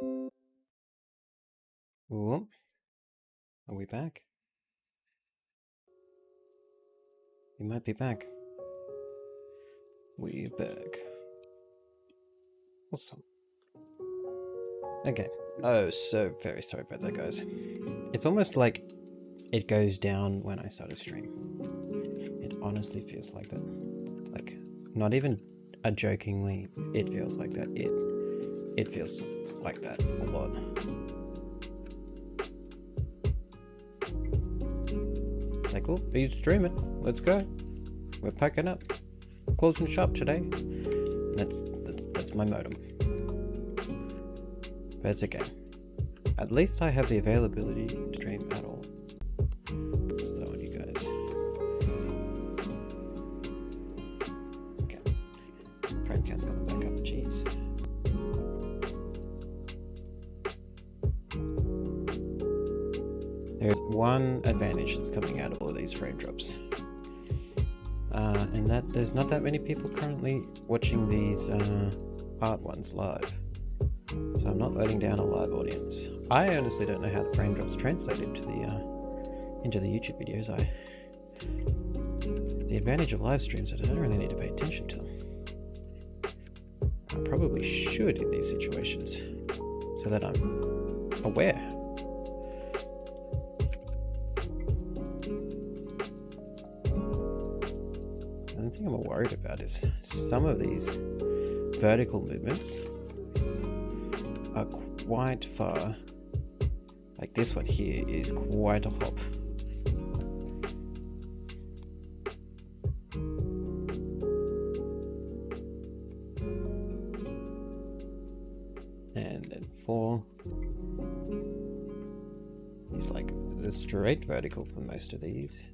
Ooh, are we back? We might be back. We're back. Awesome. Okay. Oh, so very sorry about that, guys. It's almost like it goes down when I start a stream. It honestly feels like that. Like, not even a jokingly, it feels like that. It feels like that a lot. It's like, oh, he's streaming. Let's go. We're packing up. Closing shop today. That's my modem. But it's okay. At least I have the availability to stream at all. So on you guys. Okay. Frame count's coming back up. Jeez. There's one advantage that's coming out of all of these frame drops. And that there's not that many people currently watching these art ones live. So I'm not letting down a live audience. I honestly don't know how the frame drops translate into the YouTube videos. The advantage of live streams is I don't really need to pay attention to them. I probably should in these situations, so that I'm aware. The thing I'm more worried about is some of these vertical movements are quite far. Like this one here is quite a hop. And then 4 is like the straight vertical for most of these.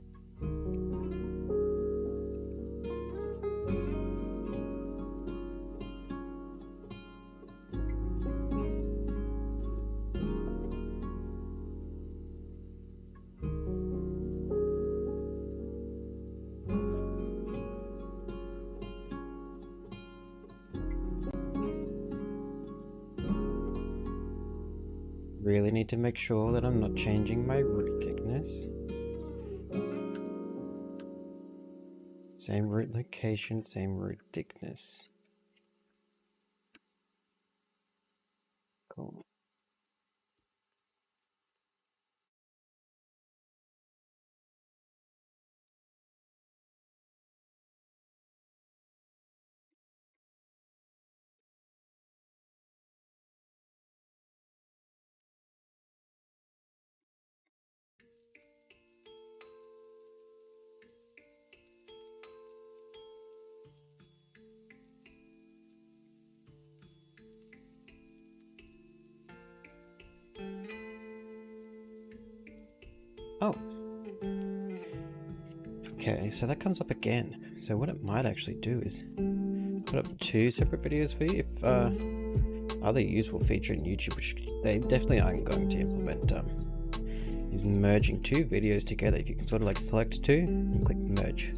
Really need to make sure that I'm not changing my root thickness. Same root location, same root thickness. Cool. Oh. Okay, so that comes up again. So what it might actually do is put up 2 separate videos for you. If other useful feature in YouTube, which they definitely aren't going to implement, is merging 2 videos together. If you can sort of like select 2 and click merge,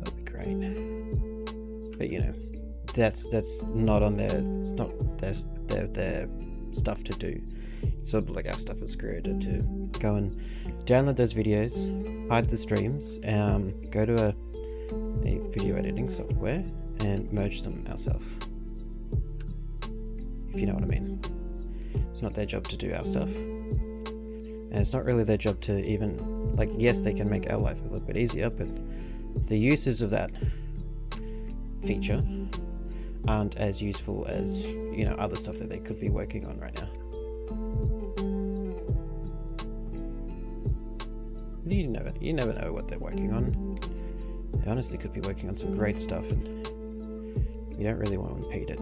that would be great. But you know, that's not on their, it's not their stuff to do. It's sort of like our stuff as creator to go and download those videos, hide the streams, go to a video editing software and merge them ourselves. If you know what I mean. It's not their job to do our stuff. And it's not really their job to even, like, yes, they can make our life a little bit easier, but the uses of that feature aren't as useful as, you know, other stuff that they could be working on right now. You never know what they're working on. They honestly could be working on some great stuff, and we don't really want to impede it.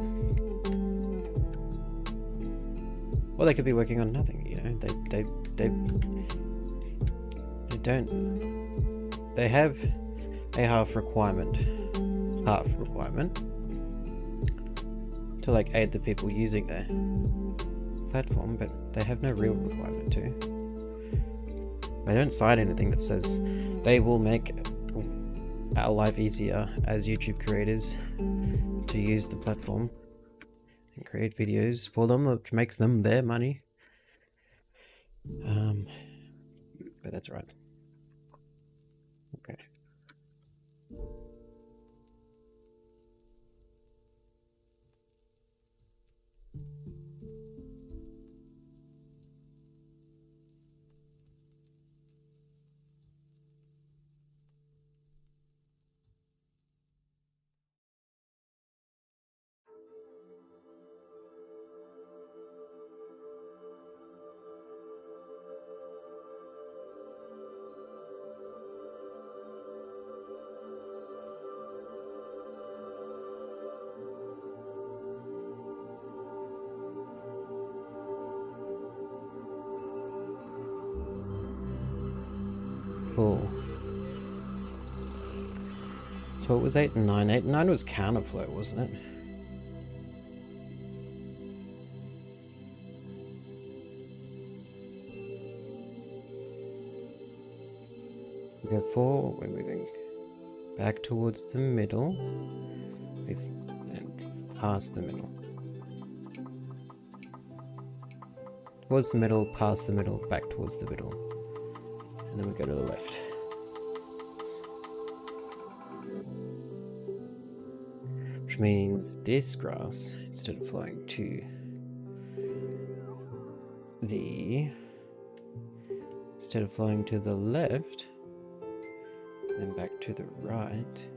Or they could be working on nothing, you know. They have a half requirement to like aid the people using their platform, but they have no real requirement to. They don't sign anything that says they will make our life easier as YouTube creators to use the platform and create videos for them, which makes them their money. But that's right. Okay. Cool. So it was 8 and 9. 8 and 9 was counterflow, wasn't it? We go 4, we're moving back towards the middle. And past the middle. Towards the middle, past the middle, back towards the middle. And then we go to the left. Which means this grass, instead of flowing to the... Instead of flowing to the left, then back to the right.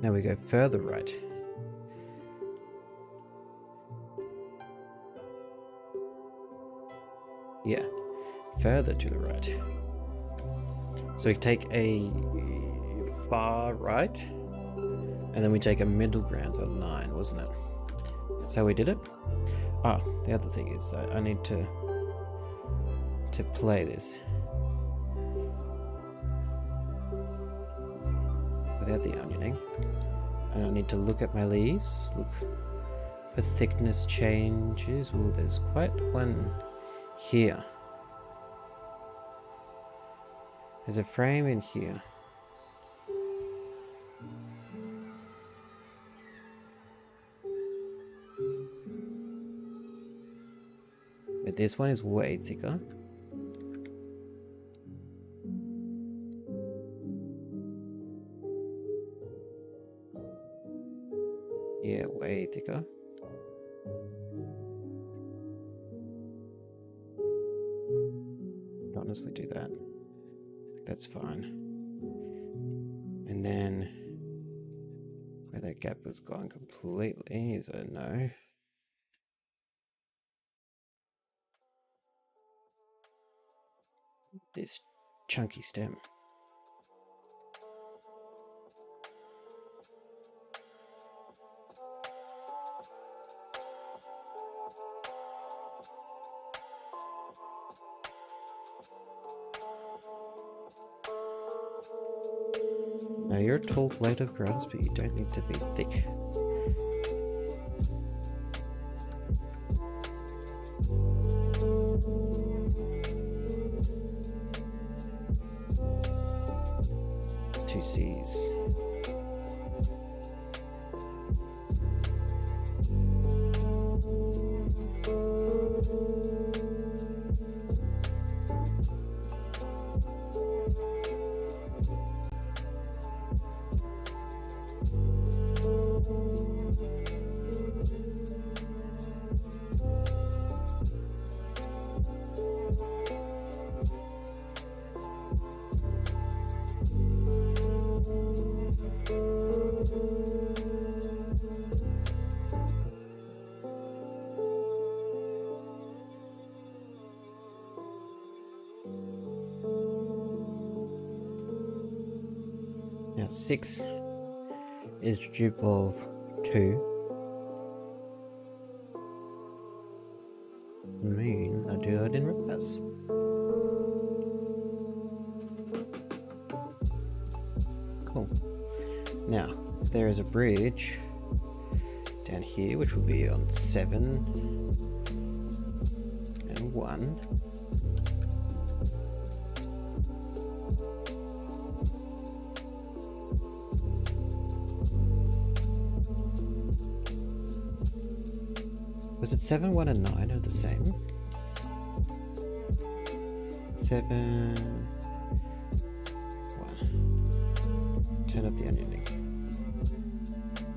Now we go further right. Yeah, further to the right. So we take a far right, and then we take a middle ground on 9, wasn't it? That's how we did it? Ah, the other thing is I need to play this without the onioning. And I need to look at my leaves, look for thickness changes. Oh, there's quite one here. There's a frame in here. But this one is way thicker. Yeah, way thicker. Honestly do that. That's fine. And then where that gap was gone completely is a no. This chunky stem. Now you're a tall blade of grass, but you don't need to be thick. Two C's. Now 6 is dupe of 2. I do it in reverse. Cool. Now, there is a bridge down here, which will be on 7 and 1. Was it 7, 1, and 9 are the same? 7, 1. Turn off the onion ring.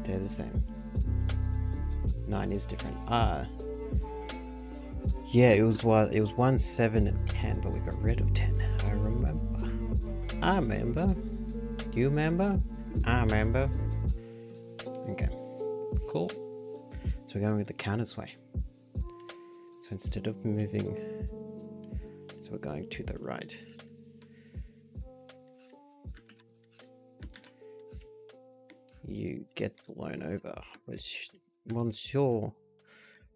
They're the same. 9 is different. Yeah, it was 1, 7, and 10, but we got rid of 10. I remember. Do you remember? I remember. Okay. Cool. So we're going with the counters way. So instead of moving, so we're going to the right. You get blown over.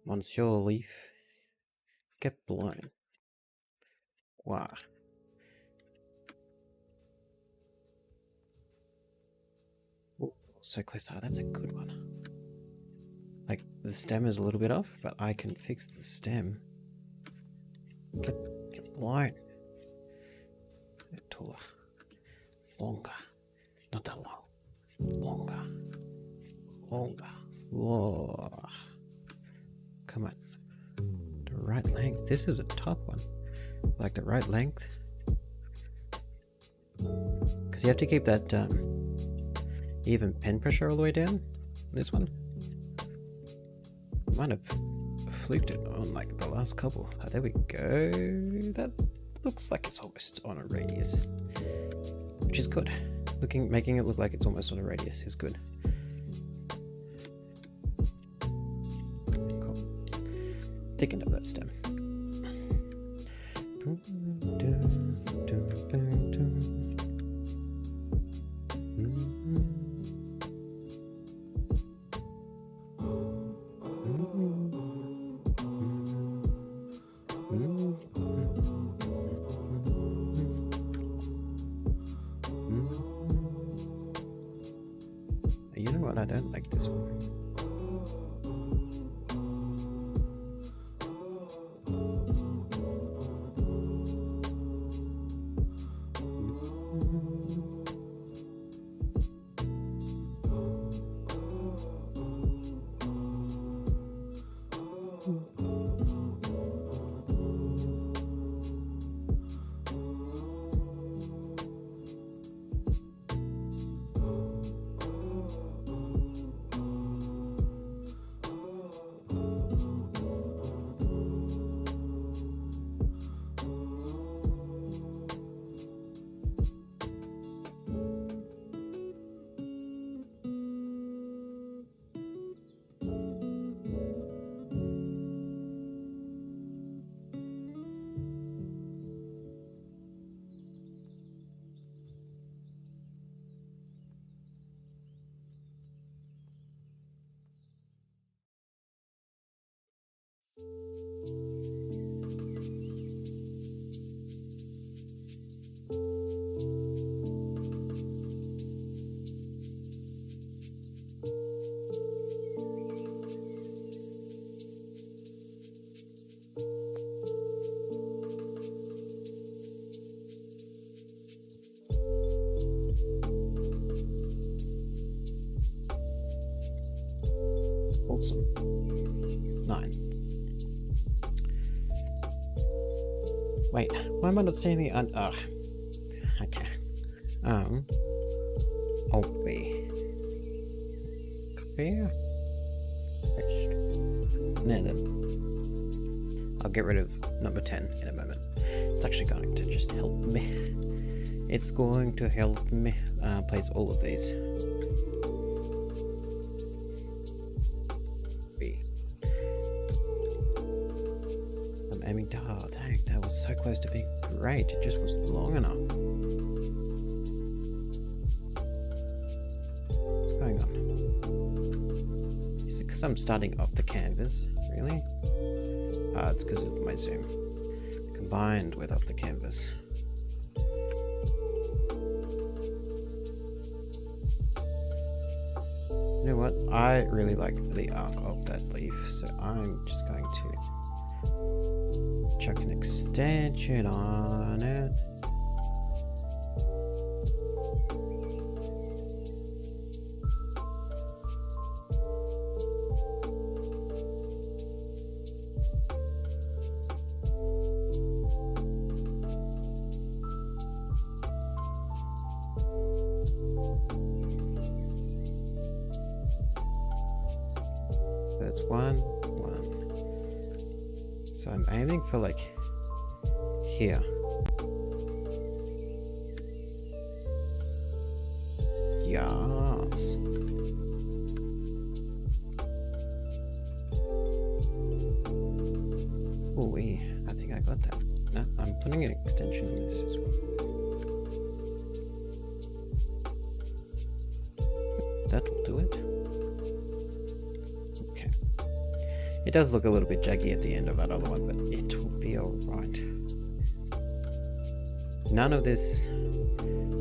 Monsieur Leaf. Get blown. Wow. Ooh, so close. Oh, that's a good one. Like, the stem is a little bit off, but I can fix the stem. Get blown. Taller. Longer. Not that long. Longer. Whoa. Come on. The right length. This is a tough one. Like the right length. Because you have to keep that even pen pressure all the way down. This one. Might have fluked it on like the last couple. Oh, there we go. That looks like it's almost on a radius. Which is good. Making it look like it's almost on a radius is good. Cool. Thicken up that stem. You know what? I don't like this one. Awesome. 9. Wait, why am I not seeing the okay. Alt B. Copy. No, then. I'll get rid of number 10 in a moment. It's actually going to just help me. It's going to help me place all of these. Oh, dang, that was so close to being great. It just wasn't long enough. What's going on? Is it because I'm starting off the canvas? Really? It's because of my zoom. Combined with off the canvas. You know what? I really like the arc of that leaf, so I'm just going to chuck an extension on it. That's 1, 1. So I'm aiming for like here. Yes. Oh, I think I got that. No, I'm putting an extension in this as well. That'll do it. Okay. It does look a little bit jaggy at the end of that other one, but it will be alright. None of this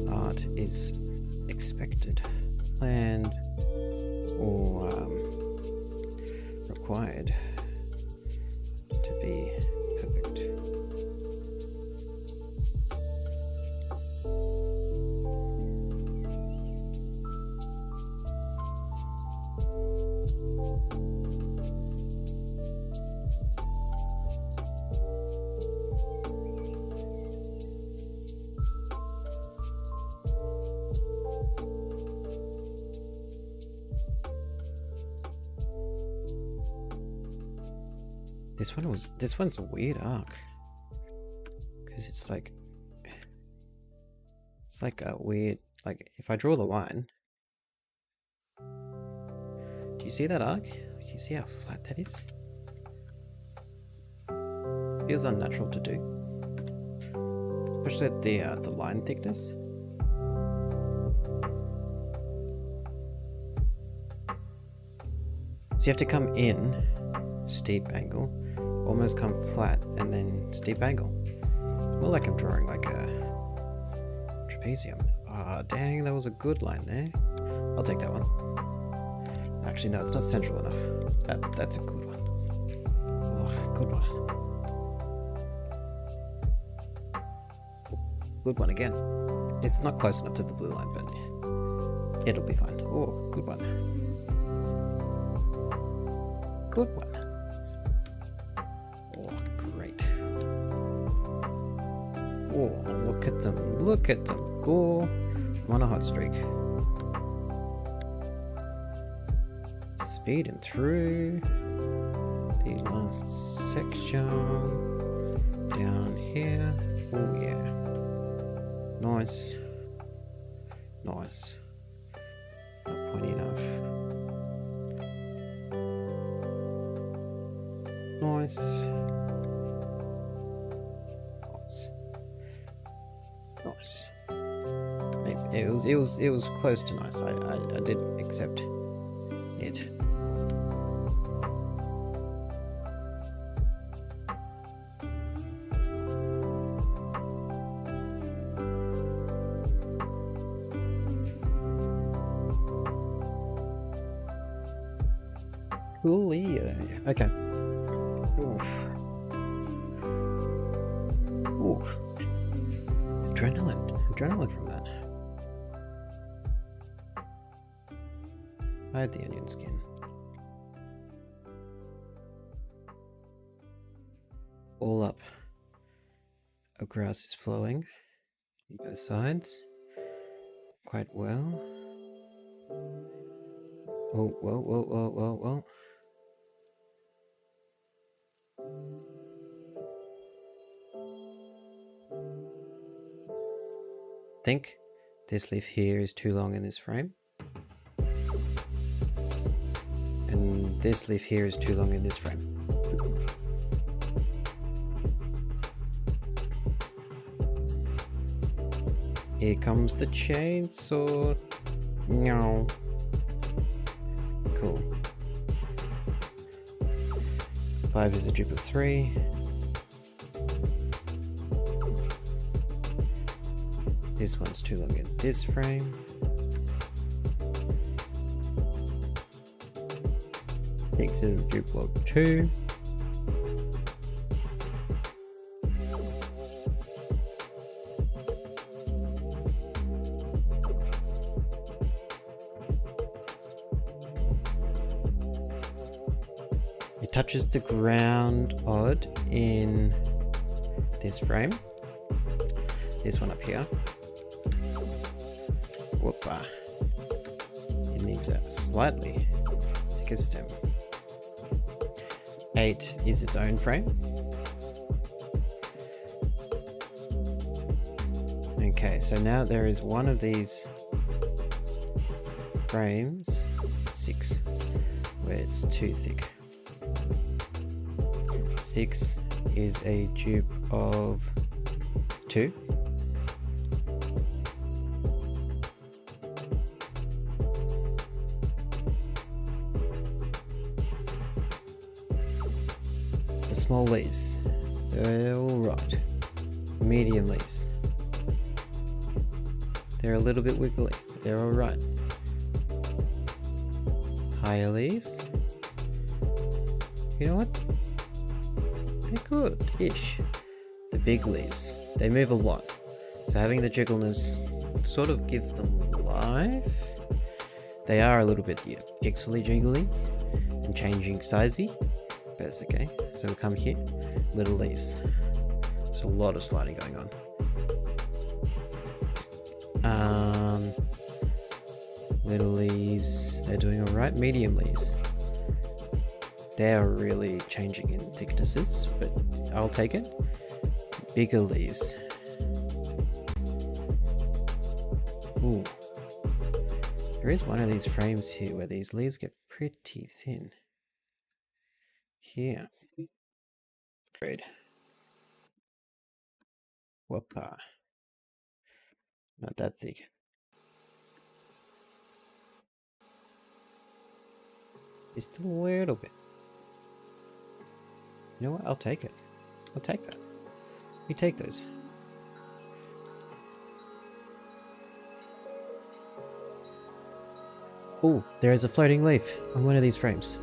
art is expected, planned, or required to be perfect. This one's a weird arc, because it's like a weird, like if I draw the line, do you see that arc? Like, you see how flat that is? Feels unnatural to do, especially at the line thickness. So you have to come in steep angle, almost come flat, and then steep angle. It's more like I'm drawing like a trapezium. Ah, dang, that was a good line there. I'll take that one. Actually, no, it's not central enough. That's a good one. Oh, good one. Good one again. It's not close enough to the blue line, but it'll be fine. Oh, good one. Good one. Oh, look at them. Look at them go. I'm on a hot streak. Speeding through the last section. Down here. Oh, yeah. Nice. Nice. Not pointy enough. Nice. Nice. It was close to nice. I did accept it. Coolio. Okay. Oof. Oof. Adrenaline from that. I had the onion skin. All up. Our grass is flowing on both sides quite well. Oh, whoa. I think this leaf here is too long in this frame. And this leaf here is too long in this frame. Here comes the chainsaw. No. Cool. 5 is a drip of 3. This one's too long in this frame. Next is a drip log 2. It touches the ground odd in this frame. This one up here. Whoopa. It needs a slightly thicker stem. 8 is its own frame. Okay, so now there is one of these frames, 6, where it's too thick. 6 is a dupe of 2. The small leaves, they're alright. Medium leaves, they're a little bit wiggly, but they're alright. Higher leaves, you know what? They're good-ish. The big leaves, they move a lot, so having the jiggleness sort of gives them life. They are a little bit pixely jiggly and changing sizey, but it's okay. So we'll come here, little leaves. There's a lot of sliding going on. Little leaves, they're doing alright. Medium leaves, they're really changing in thicknesses, but I'll take it. Bigger leaves. Ooh. There is one of these frames here where these leaves get pretty thin. Here. Great. Whoppa. Not that thick. Just a little bit. You know what? I'll take it. I'll take that. We take those. Oh, there is a floating leaf on one of these frames.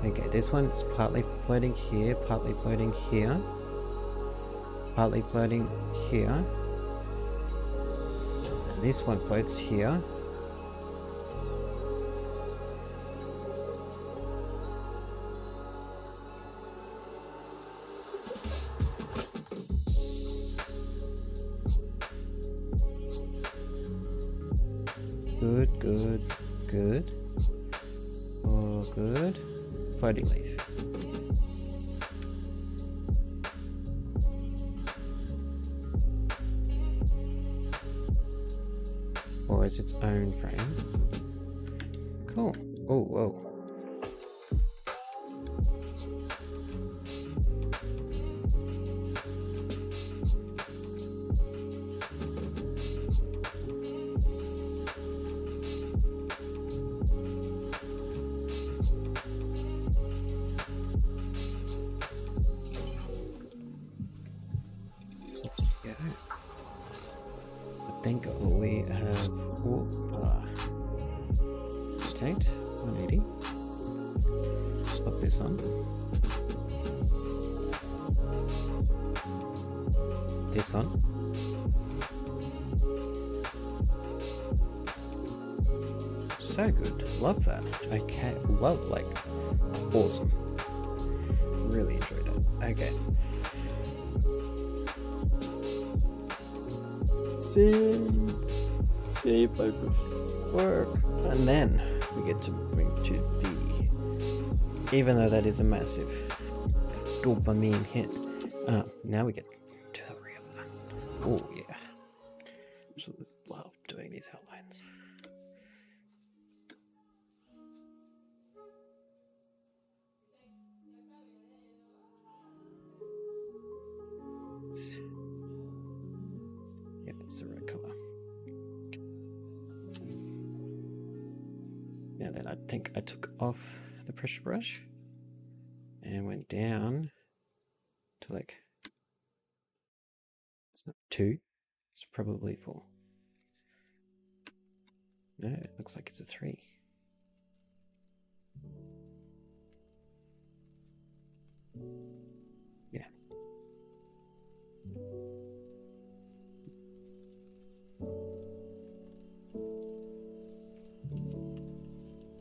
Okay, this one's partly floating here, partly floating here, partly floating here. And this one floats here. Good, good, good. Oh, good. Floating leaf. Or is its own frame. Cool. Oh, whoa. I think we have rotate 180. Pop this on. This on. So good. Love that. Okay. Love, like, awesome. Really enjoyed that. Okay. See if I could work. And then we get to move to the, even though that is a massive dopamine hit, now we get to the real one. Oh yeah. Absolutely love doing these outlines. Yep, it's the right color. Now then, I think I took off the pressure brush and went down to, like, it's not 2, it's probably 4. No, it looks like it's a 3. Yeah.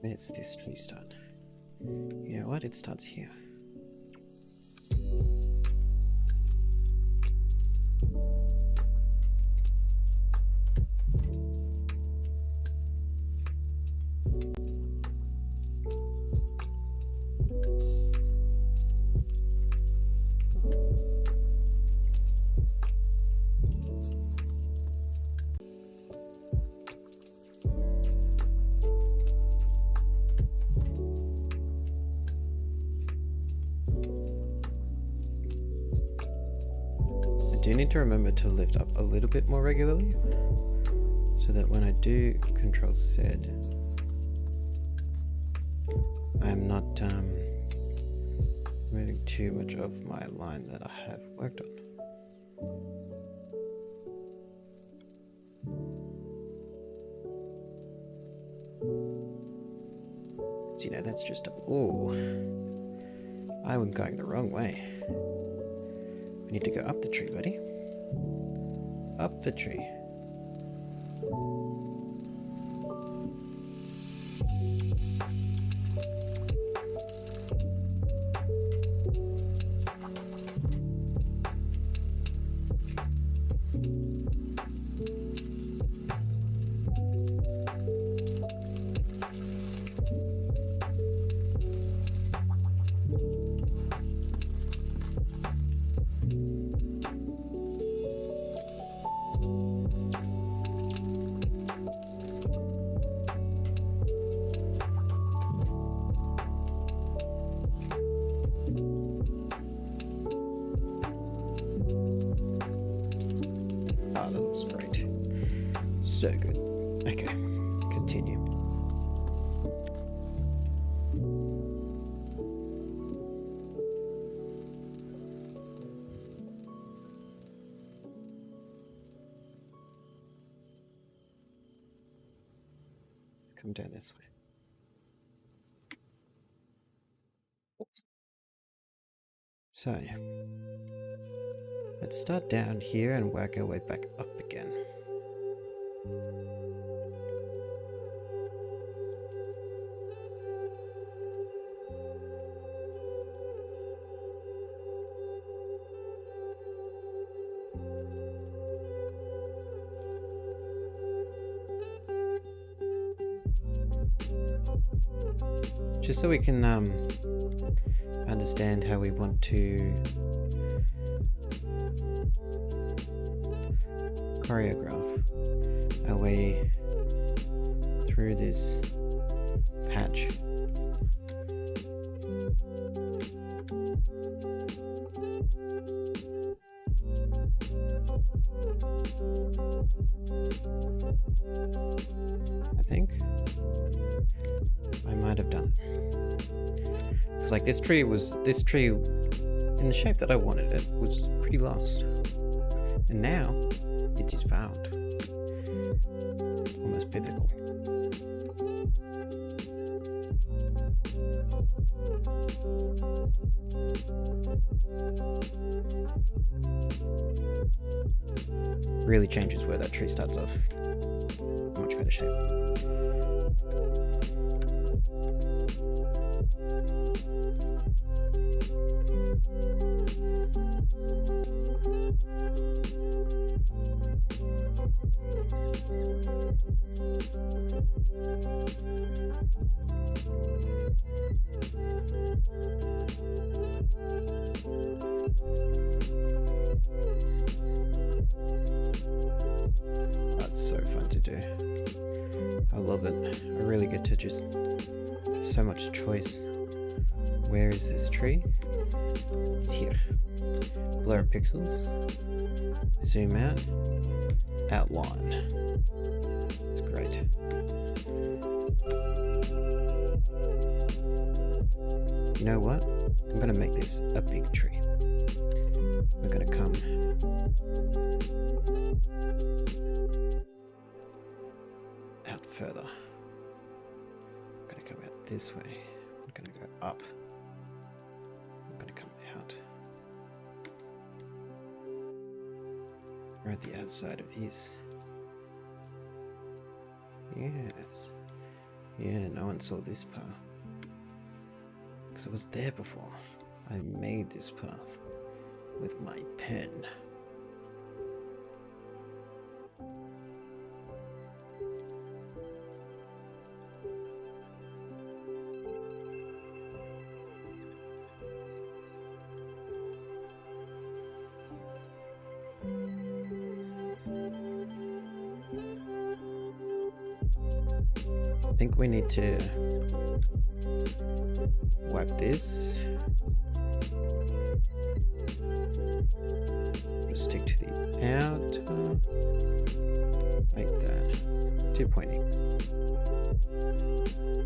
Where's this tree start? You know what? It starts here. do need to remember to lift up a little bit more regularly, so that when I do Control Z, I'm not moving too much of my line that I have worked on. So, you know, that's just a... Ooh. I went going the wrong way. We need to go up the tree, buddy. Up the tree. Oh, that looks great. So good. Okay, continue. Let's come down this way. So, let's start down here and work our way back up again. Just so we can understand how we want to choreograph our way through this patch. I think I might have done it. Because like this tree in the shape that I wanted it was pretty lost. And now it is found. Almost biblical. Really changes where that tree starts off. Much better shape. That's so fun to do. I love it. I really get to just so much choice. Where is this tree? It's here. Blur pixels. Zoom out. Outline. It's great. You know what? I'm gonna make this a big tree. We're gonna come out further. I'm gonna come out this way. I'm gonna go up. I'm gonna come out. We're at the outside of these. Yes. Yeah, no one saw this path. Because I was there before. I made this path with my pen. I think we need to wipe this Just stick to the outer, like that. Too pointy.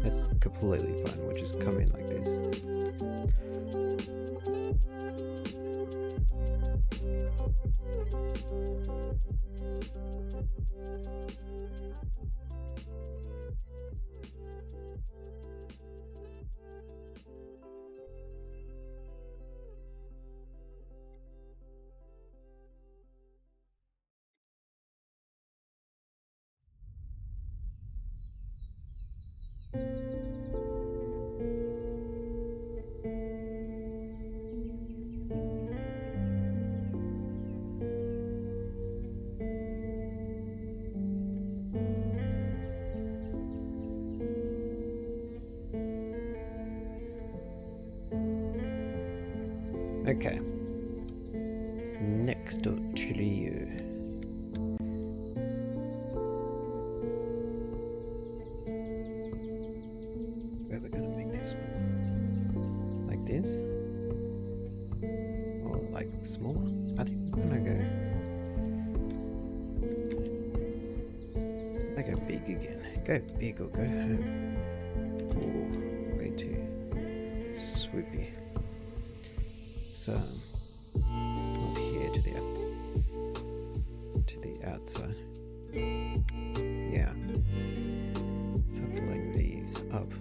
That's completely fine. We'll just come in like this. Okay. Next trio. Where we're gonna make this one? Like this? Or like smaller? I think I'm gonna go big again. Go big or go home. Oh, way too swoopy. So up here to the outside. Yeah. So filling these up.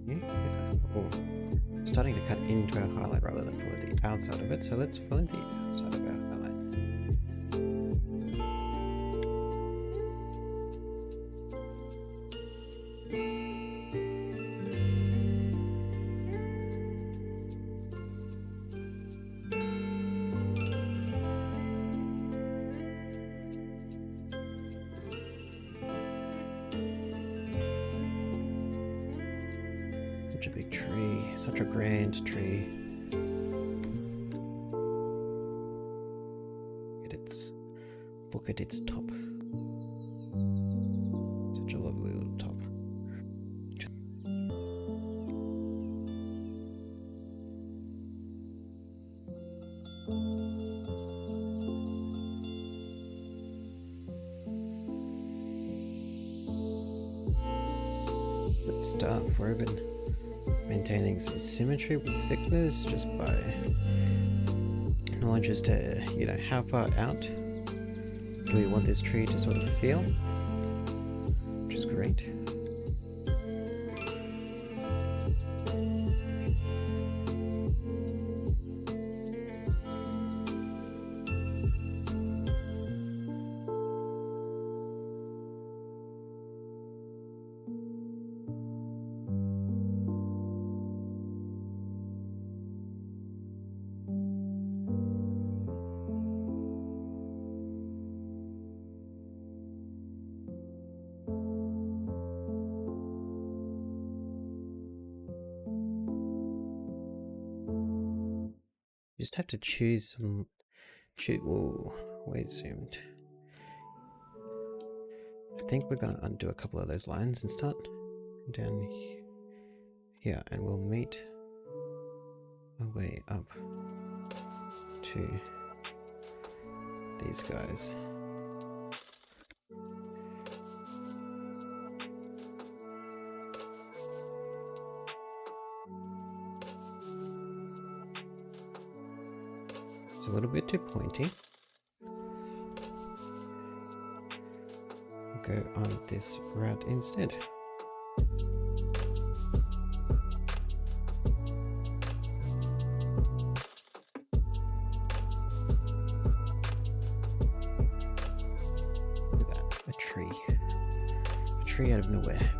Yeah. Oh. Starting to cut into our highlight rather than follow the outside of it. So let's follow the outside of our highlight. Such a big tree, such a grand tree. Look at its top. Such a lovely little top. Let's start Robin. Maintaining some symmetry with thickness just by knowledge as to, you know, how far out do we want this tree to sort of feel, which is great. You just have to choose some. Whoa, wait, zoomed. I think we're gonna undo a couple of those lines and start down here, and we'll meet our way up to these guys. It's a little bit too pointy. Go on this route instead. Look at that, a tree out of nowhere.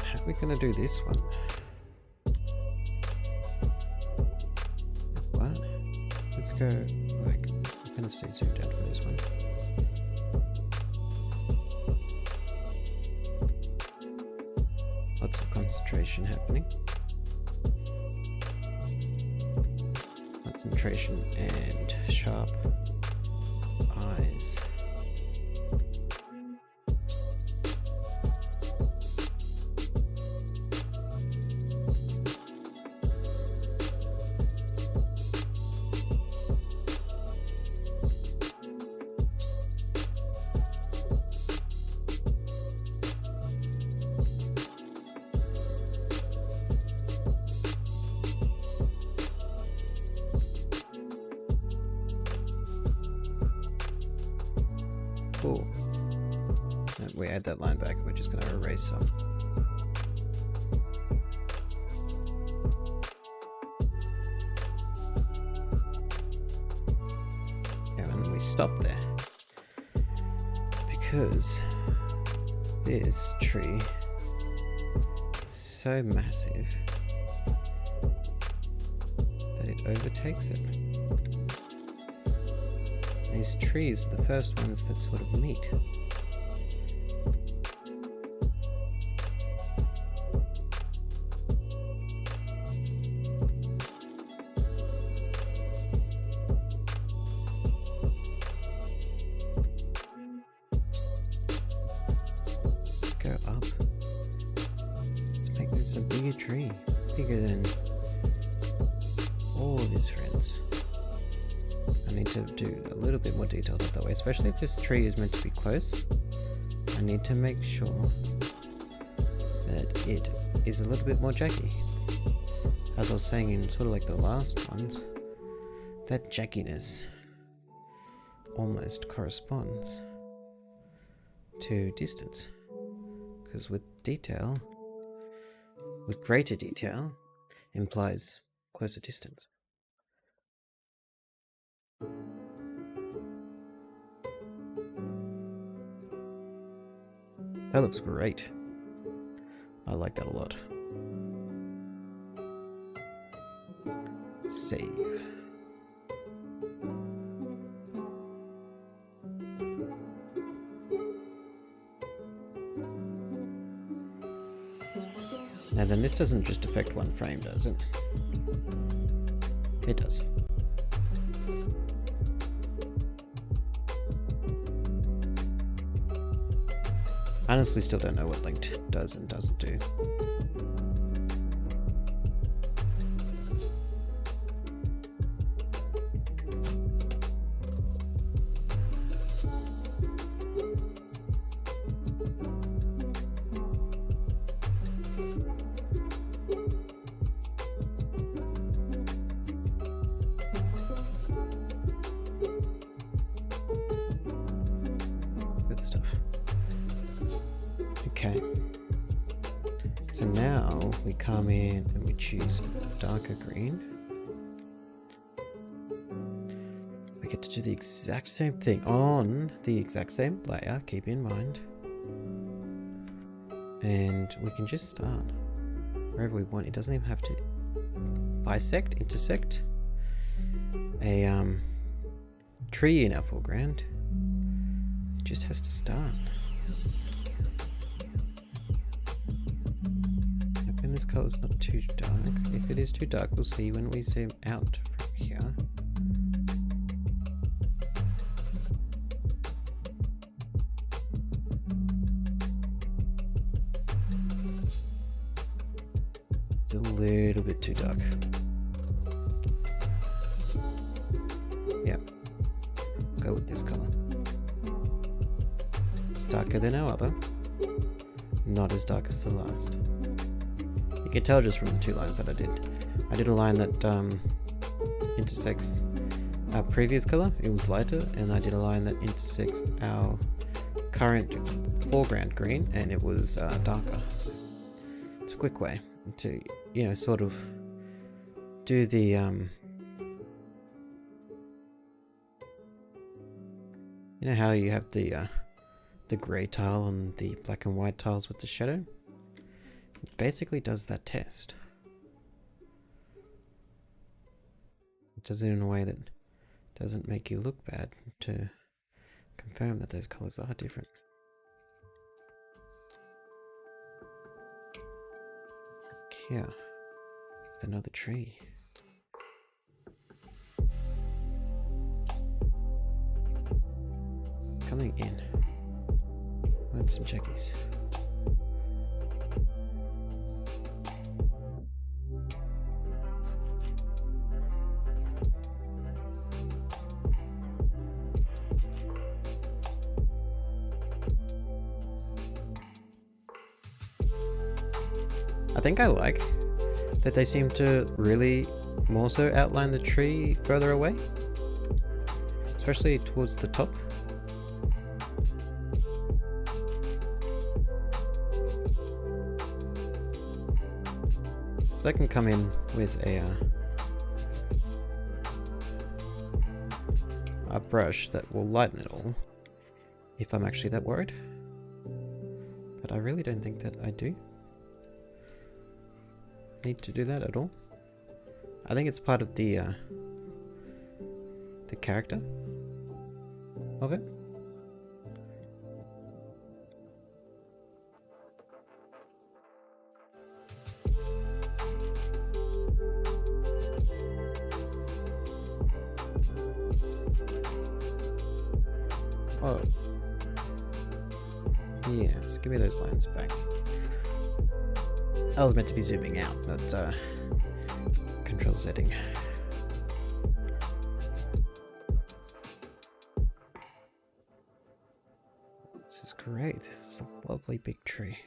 How are we gonna do this one? What? Let's go, like, I'm gonna stay zoomed out for this one. Lots of concentration happening. concentration and sharp eyes. Cool. We add that line back, we're just going to erase some. Yeah, and then we stop there. Because this tree is so massive that it overtakes it. These trees are the first ones that sort of meet. Let's go up. Let's make this a bigger tree. Bigger than all of his friends. I need to do a little bit more detail that way, especially if this tree is meant to be close. I need to make sure that it is a little bit more jaggy. As I was saying in sort of like the last ones, that jagginess almost corresponds to distance. Because with detail, with greater detail, implies closer distance. That looks great. I like that a lot. Save. Now then, this doesn't just affect one frame, does it? It does. I honestly still don't know what linked does and doesn't do. Good stuff. Okay, so now we come in and we choose darker green. We get to do the exact same thing on the exact same layer, keep in mind. And we can just start wherever we want. It doesn't even have to intersect a tree in our foreground. It just has to start. This color is not too dark. If it is too dark, we'll see when we zoom out from here. It's a little bit too dark. Yeah, go with this color. It's darker than our other, not as dark as the last. You can tell just from the two lines that I did. I did a line that intersects our previous color, it was lighter, and I did a line that intersects our current foreground green, and it was darker. So it's a quick way to, you know, sort of do the you know how you have the grey tile and the black and white tiles with the shadow? It basically does that test. It does it in a way that doesn't make you look bad, to confirm that those colours are different. Here, with another tree. coming in. Want some checkies. I think I like that they seem to really more so outline the tree further away, especially towards the top. So I can come in with a brush that will lighten it all if I'm actually that worried, but I really don't think that I do need to do that at all. I think it's part of the character of it. Oh. Yes, give me those lines back. I was meant to be zooming out, but control setting. This is great. This is a lovely big tree.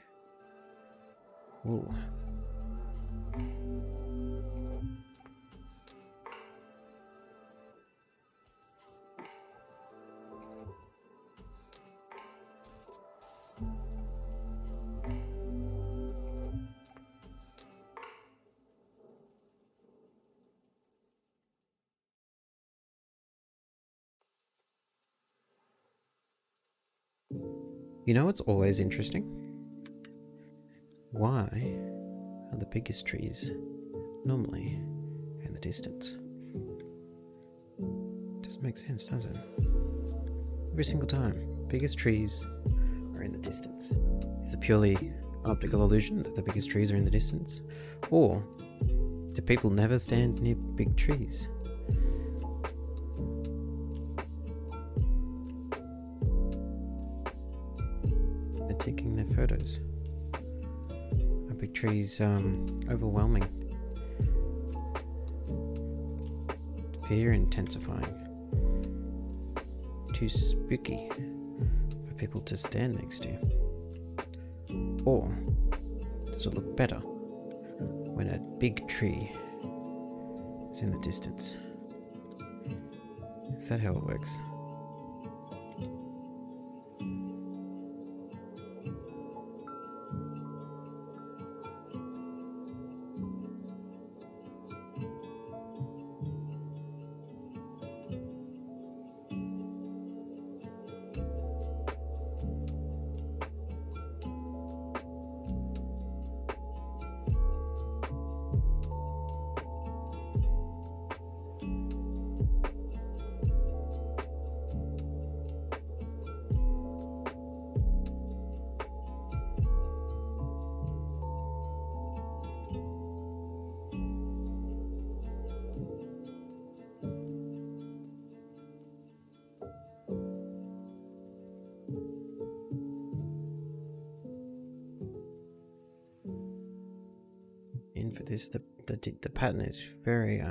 Ooh. You know what's always interesting? Why are the biggest trees normally in the distance? Doesn't make sense, does it? Every single time, biggest trees are in the distance. Is it purely optical illusion that the biggest trees are in the distance? Or do people never stand near big trees? Taking their photos. Are big trees overwhelming? Fear intensifying? Too spooky for people to stand next to? Or does it look better when a big tree is in the distance? Is that how it works? In for this, the pattern is very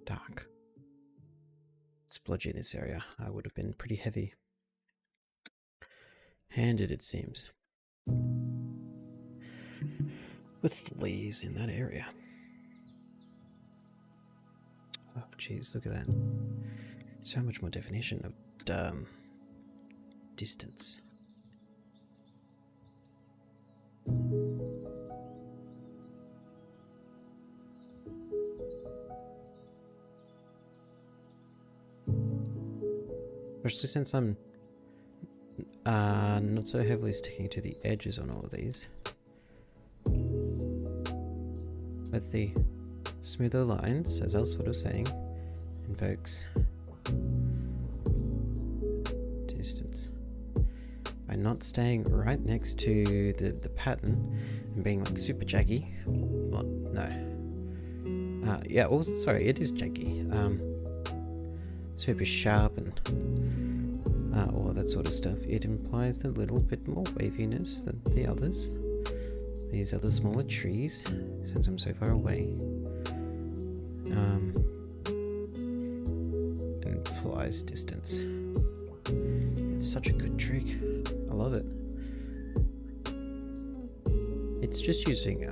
dark. Splodgy in this area. I would have been pretty heavy handed, it seems, with the leaves in that area. Oh jeez, look at that. So much more definition of distance. Especially since I'm not so heavily sticking to the edges on all of these. With the smoother lines, as I was sort of saying, invokes distance. By not staying right next to the pattern and being like super jaggy. Well, no. Yeah, also, sorry, it is jaggy. super sharp and all of that sort of stuff. It implies a little bit more waviness than the others. These other smaller trees, since I'm so far away. Implies distance. It's such a good trick. I love it. It's just using,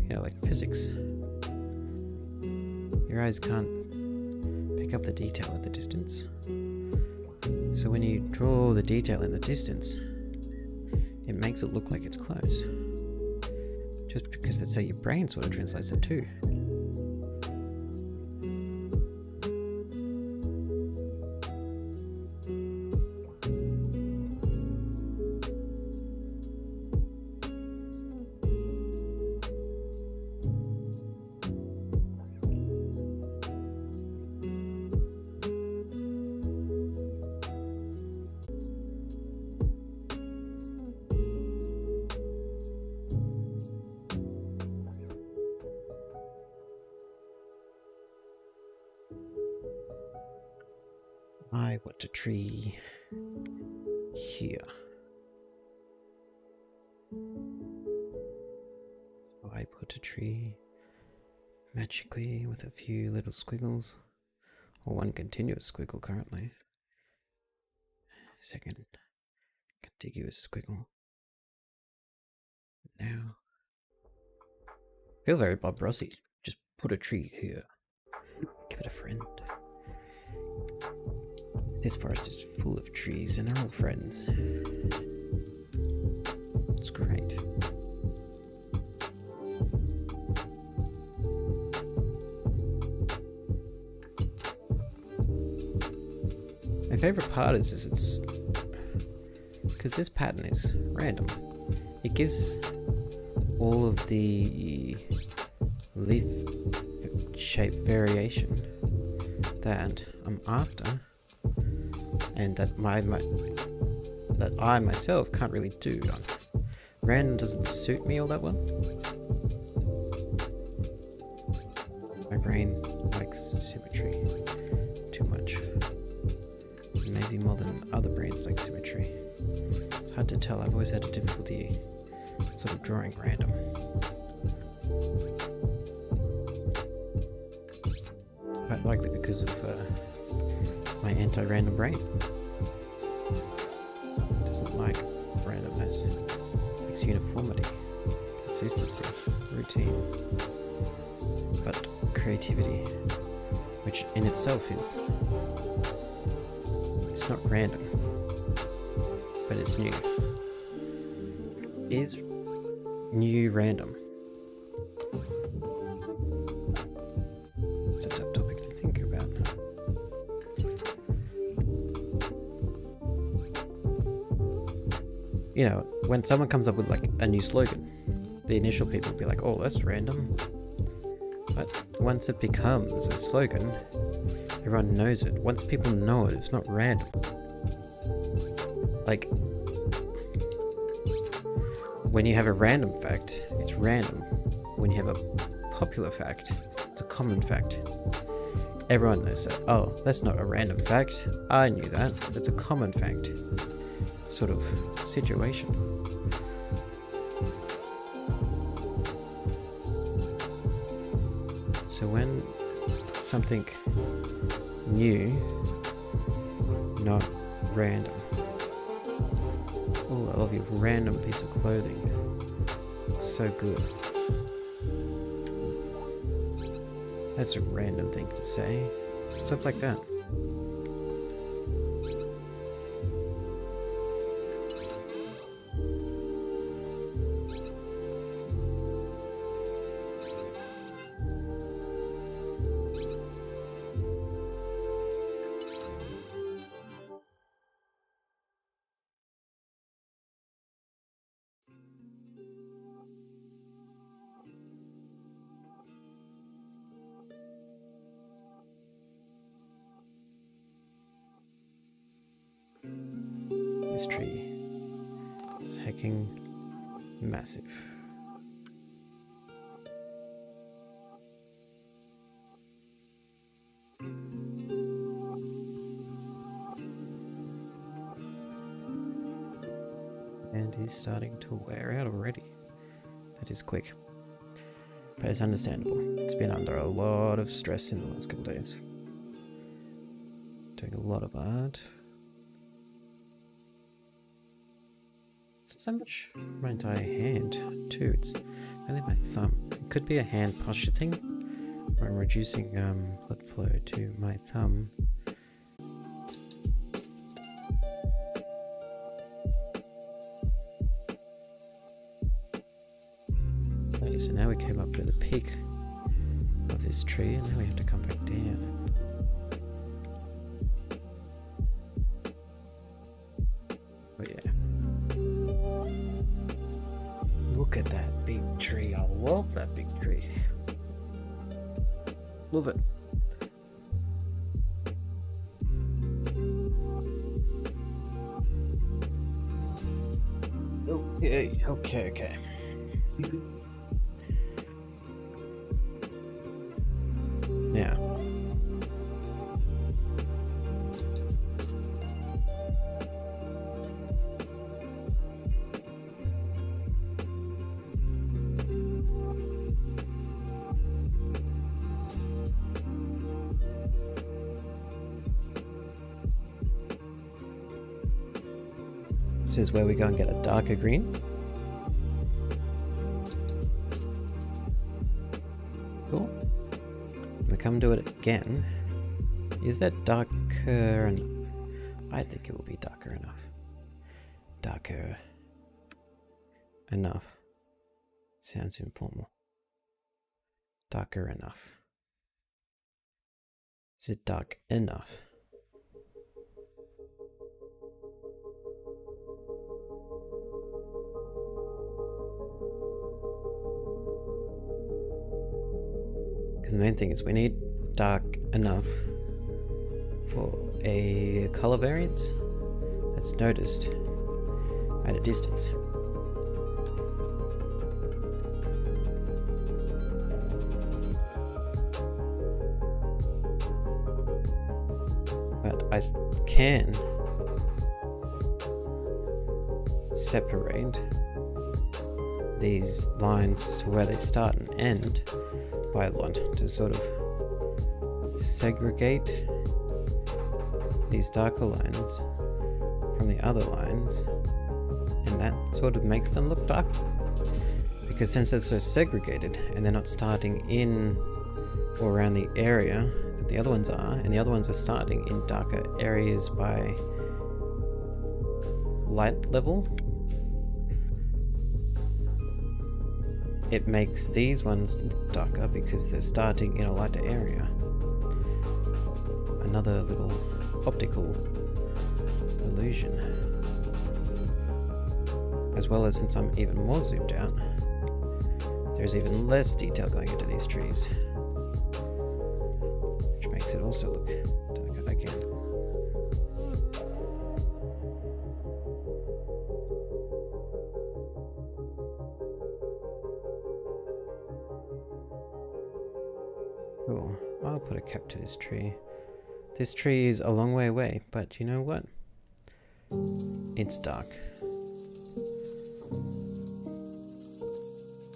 like physics. Your eyes can't pick up the detail at the distance. So when you draw the detail in the distance, it makes it look like it's close. Just because that's how your brain sort of translates it too. I want a tree here. So I put a tree magically with a few little squiggles, or one continuous squiggle currently. Second contiguous squiggle. Now, feel very Bob Rossi. Just put a tree here. Give it a friend. This forest is full of trees and they're all friends. It's great. My favorite part is it's because this pattern is random. It gives all of the leaf shape variation that I'm after, and that I myself can't really do. Random doesn't suit me all that well. My brain likes symmetry too much. Maybe more than other brains like symmetry. It's hard to tell. I've always had a difficulty sort of drawing random. Quite likely because of my anti-random brain. Doesn't like randomness. Likes uniformity, consistency, routine. But creativity, which in itself is, it's not random, but it's new. Is new random? It's a tough topic to think about. You know, when someone comes up with like a new slogan, the initial people will be like, oh, that's random. But once it becomes a slogan, everyone knows it. Once people know it, it's not random. Like, when you have a random fact, it's random. When you have a popular fact, it's a common fact. Everyone knows that. Oh, that's not a random fact. I knew that. It's a common fact. Sort of situation. So when something new, not random. Oh, I love your random piece of clothing. So good. That's a random thing to say. Stuff like that. This tree is hecking massive. And he's starting to wear out already. That is quick. But it's understandable. It's been under a lot of stress in the last couple of days. Doing a lot of art. It's not so much my entire hand, too. It's only my thumb. It could be a hand posture thing, where I'm reducing blood flow to my thumb. Okay, so now we came up to the peak of this tree, and now we have to come back down. Oh yeah. Look at that big tree. I love that big tree. Love it. Okay. Now. This is where we go and get a darker green. Cool. We come to it again. Is that darker enough? I think it will be darker enough. Darker enough. Sounds informal. Darker enough. Is it dark enough? Because the main thing is we need dark enough for a color variance that's noticed at a distance. But I can separate these lines as to where they start and end by a lot to sort of segregate these darker lines from the other lines, and that sort of makes them look darker. Because since they're so segregated and they're not starting in or around the area that the other ones are, and the other ones are starting in darker areas by light level, it makes these ones look darker because they're starting in a lighter area. Another little optical illusion. As well as, since I'm even more zoomed out, there's even less detail going into these trees, which makes it also look darker again. Cool. I'll put a cap to this tree. This tree is a long way away, but you know what? It's dark.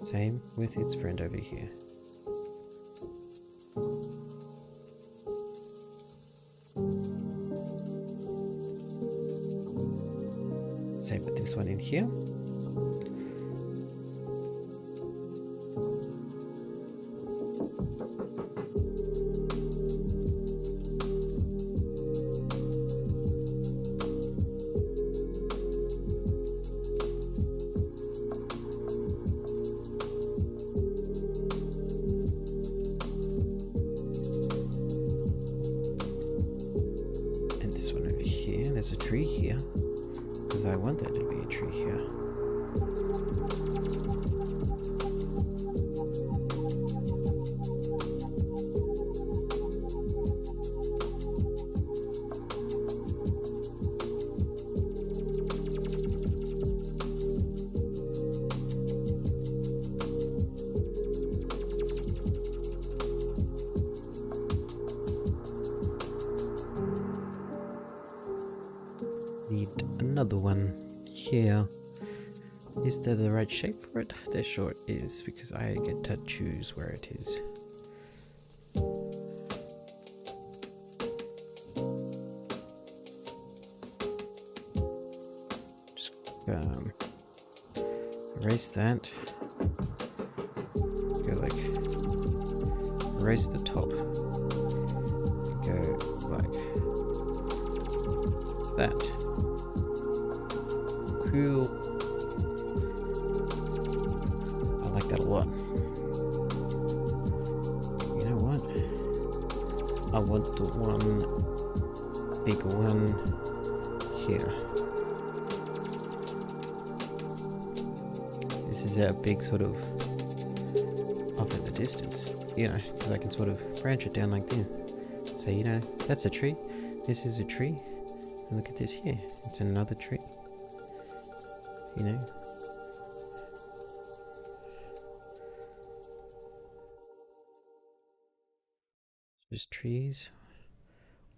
Same with its friend over here. Same with this one in here. There's a tree here, because I want there to be a tree here. Need another one here Is there the right shape for it? There sure is, because I get to choose where it is. Just erase that. Go like, erase the top. Go like that. Cool. I like that a lot. You know what? I want the one big one here. This is our big sort of off in the distance, you know, because I can sort of branch it down like this. So, you know, that's a tree. This is a tree. And look at this here. It's another tree. You know? There's trees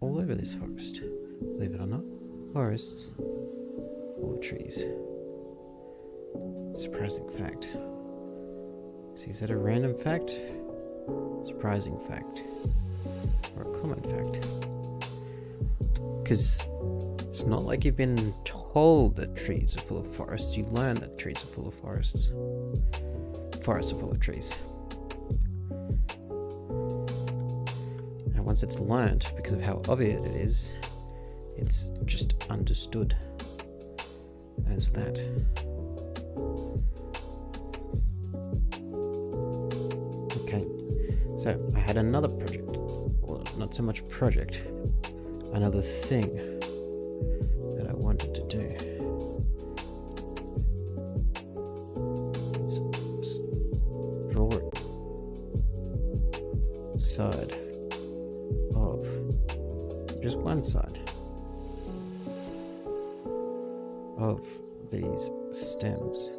all over this forest. Believe it or not, forests full of trees. Surprising fact. So is that a random fact? Surprising fact? Or a common fact? Because it's not like you've been told that trees are full of forests. You learn that trees are full of forests. Forests are full of trees. And once it's learned, because of how obvious it is, it's just understood as that. Okay, so I had another project. Well, not so much project. Another thing that I wanted to do. Let's draw it. Side of just one side of these stems.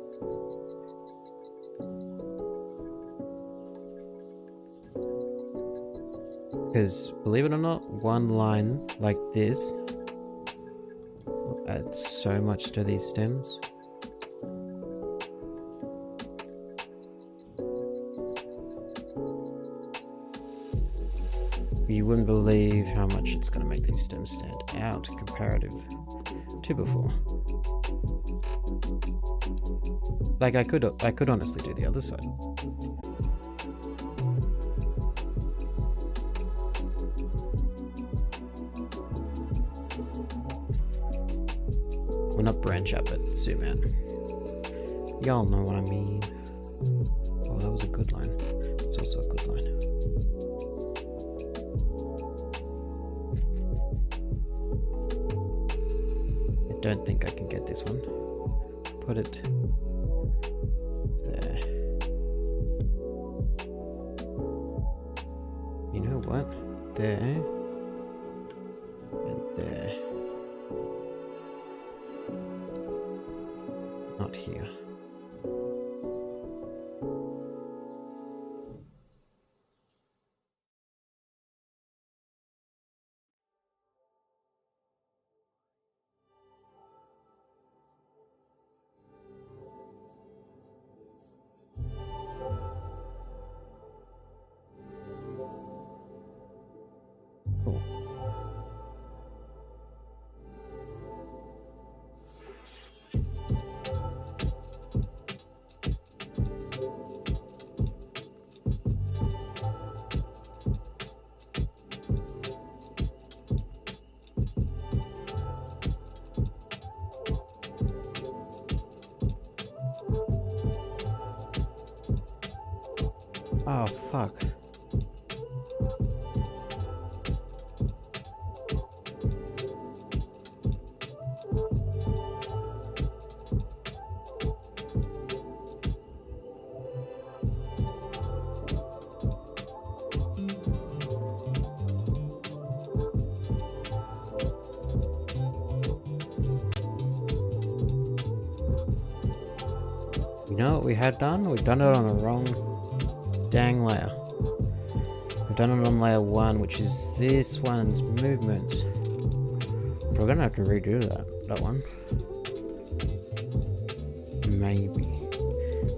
Because, believe it or not, one line like this will add so much to these stems. You wouldn't believe how much it's going to make these stems stand out comparative to before. Like, I could honestly do the other side. Well, not branch out, but zoom out. Y'all know what I mean. Oh, that was a good line. It's also a good line. I don't think I can get this one. Put it there. You know what? There. And there. Not here. Cool. Oh, fuck. You know what we had done? We've done it on the wrong dang layer. We've done it on layer 1, which is this one's movement. We're gonna have to redo that one. maybe.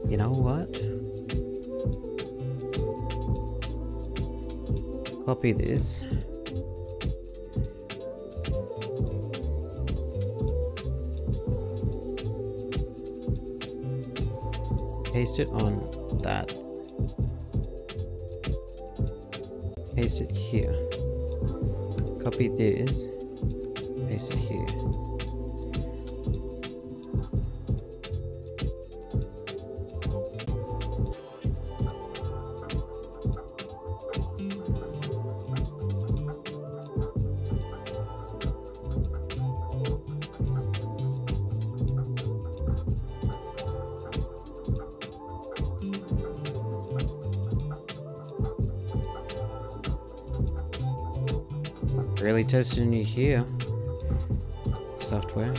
You know what? Copy this. Paste it on that. Paste it here. Copy this. Paste it here. Really testing you here, software.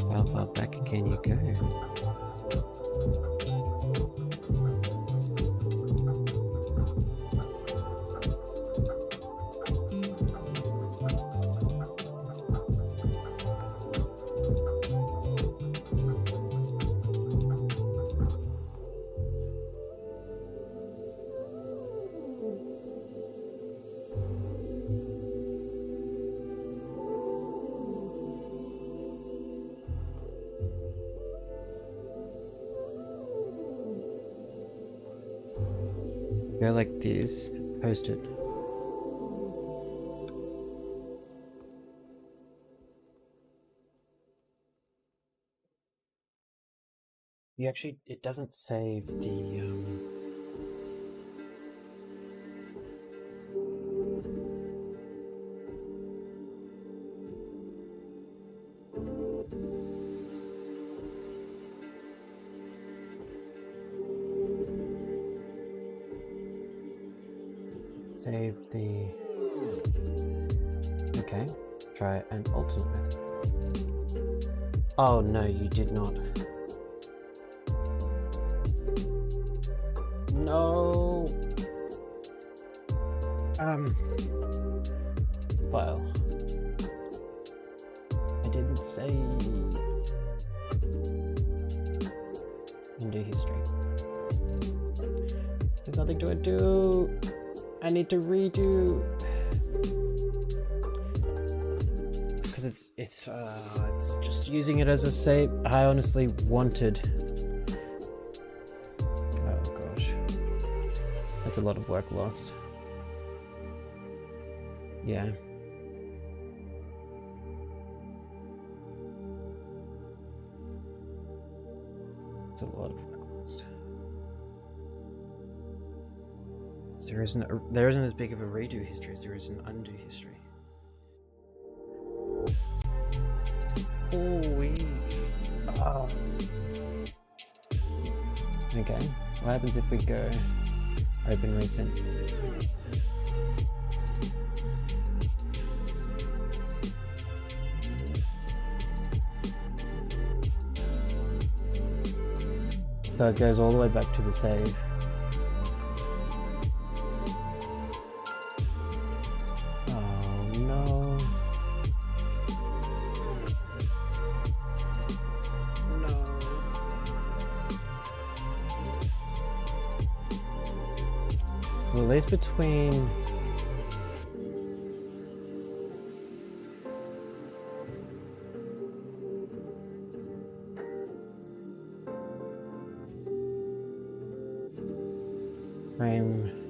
How far back can you go? Go like this, post it. You actually, it doesn't save the save the. Okay, try an alternate method. Oh no, you did not. No. File. I didn't save. Undo history. There's nothing to undo. I need to redo. Because it's just using it as a save. I honestly wanted. Oh gosh, that's a lot of work lost. Yeah. It's a lot of work lost. There isn't as big of a redo history as there is an undo history. Oh. Okay, what happens if we go open recent? So it goes all the way back to the save. Well, at least between frame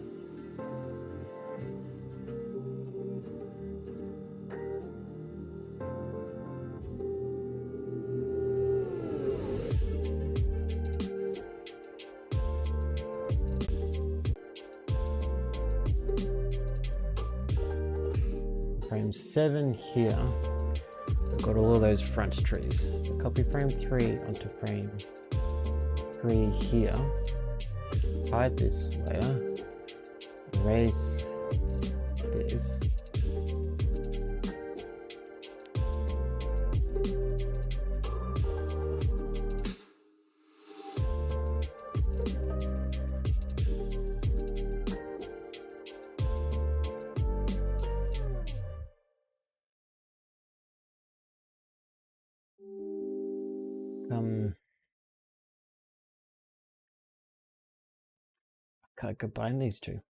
frame 7 here, I've got all of those front trees. So copy frame 3 onto frame 3 here. Hide this layer. Erase this. Can I combine these two?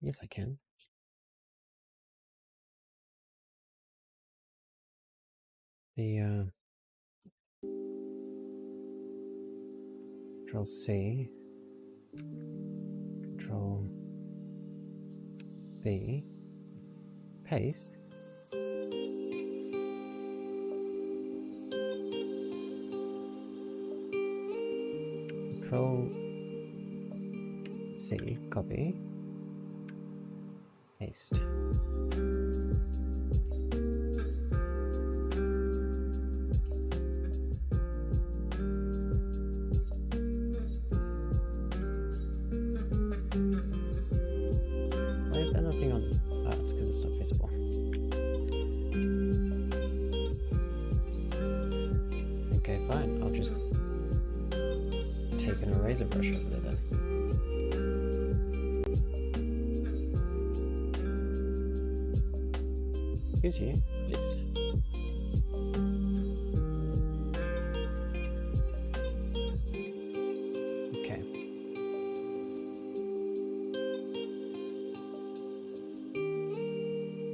Yes, I can. The Control C, Control V, paste. Control C, copy, paste. Why is that nothing on? Ah, it's because it's not visible. Okay, fine. I'll just take an eraser brush over there then. Excuse you, please. Okay.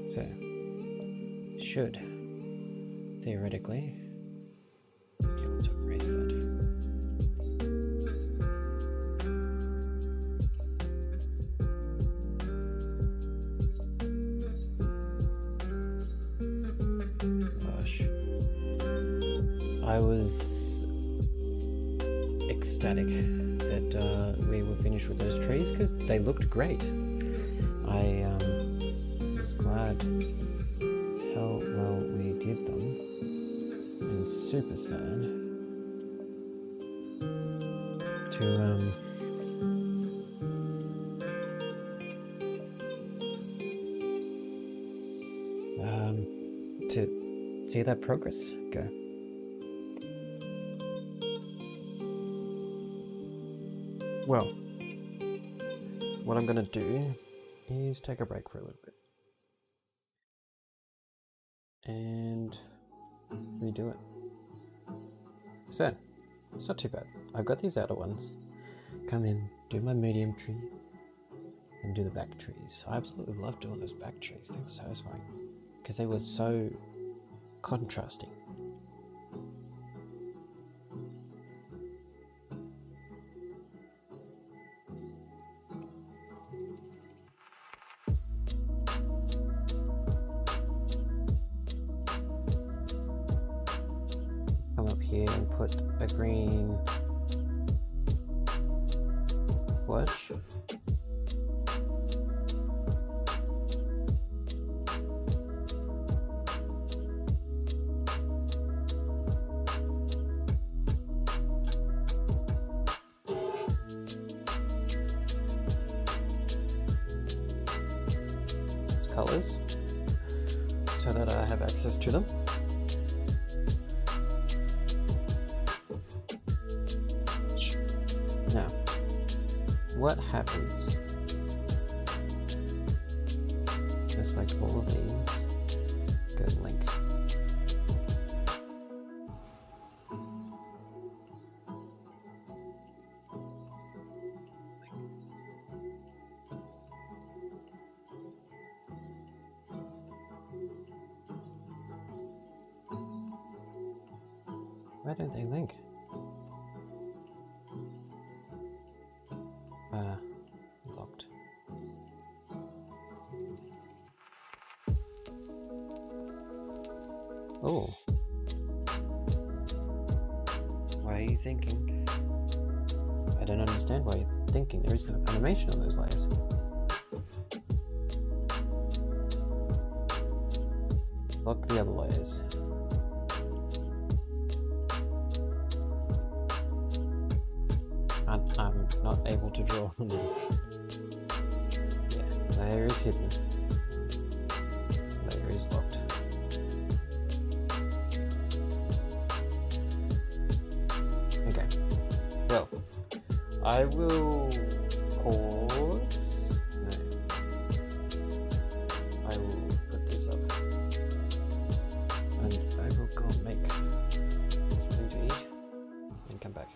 So, should theoretically be able to erase that. I was ecstatic that we were finished with those trees because they looked great. I was glad how well we did them, and super sad to see that progress go. Well, what I'm going to do is take a break for a little bit and redo it. So, it's not too bad. I've got these outer ones. Come in, do my medium tree, and do the back trees. I absolutely loved doing those back trees. They were satisfying because they were so contrasting. Come up here and put a green watch. Colors so that I have access to them. Now, what happens? Just like all of these, go to link. Why don't they link? Locked. Oh. Why are you thinking? I don't understand why you're thinking. There is no animation on those layers. Lock the other layers. I'm not able to draw on them. Yeah, layer is hidden. Layer is locked. Okay. Well, I will pause. No. I will put this up. And I come back.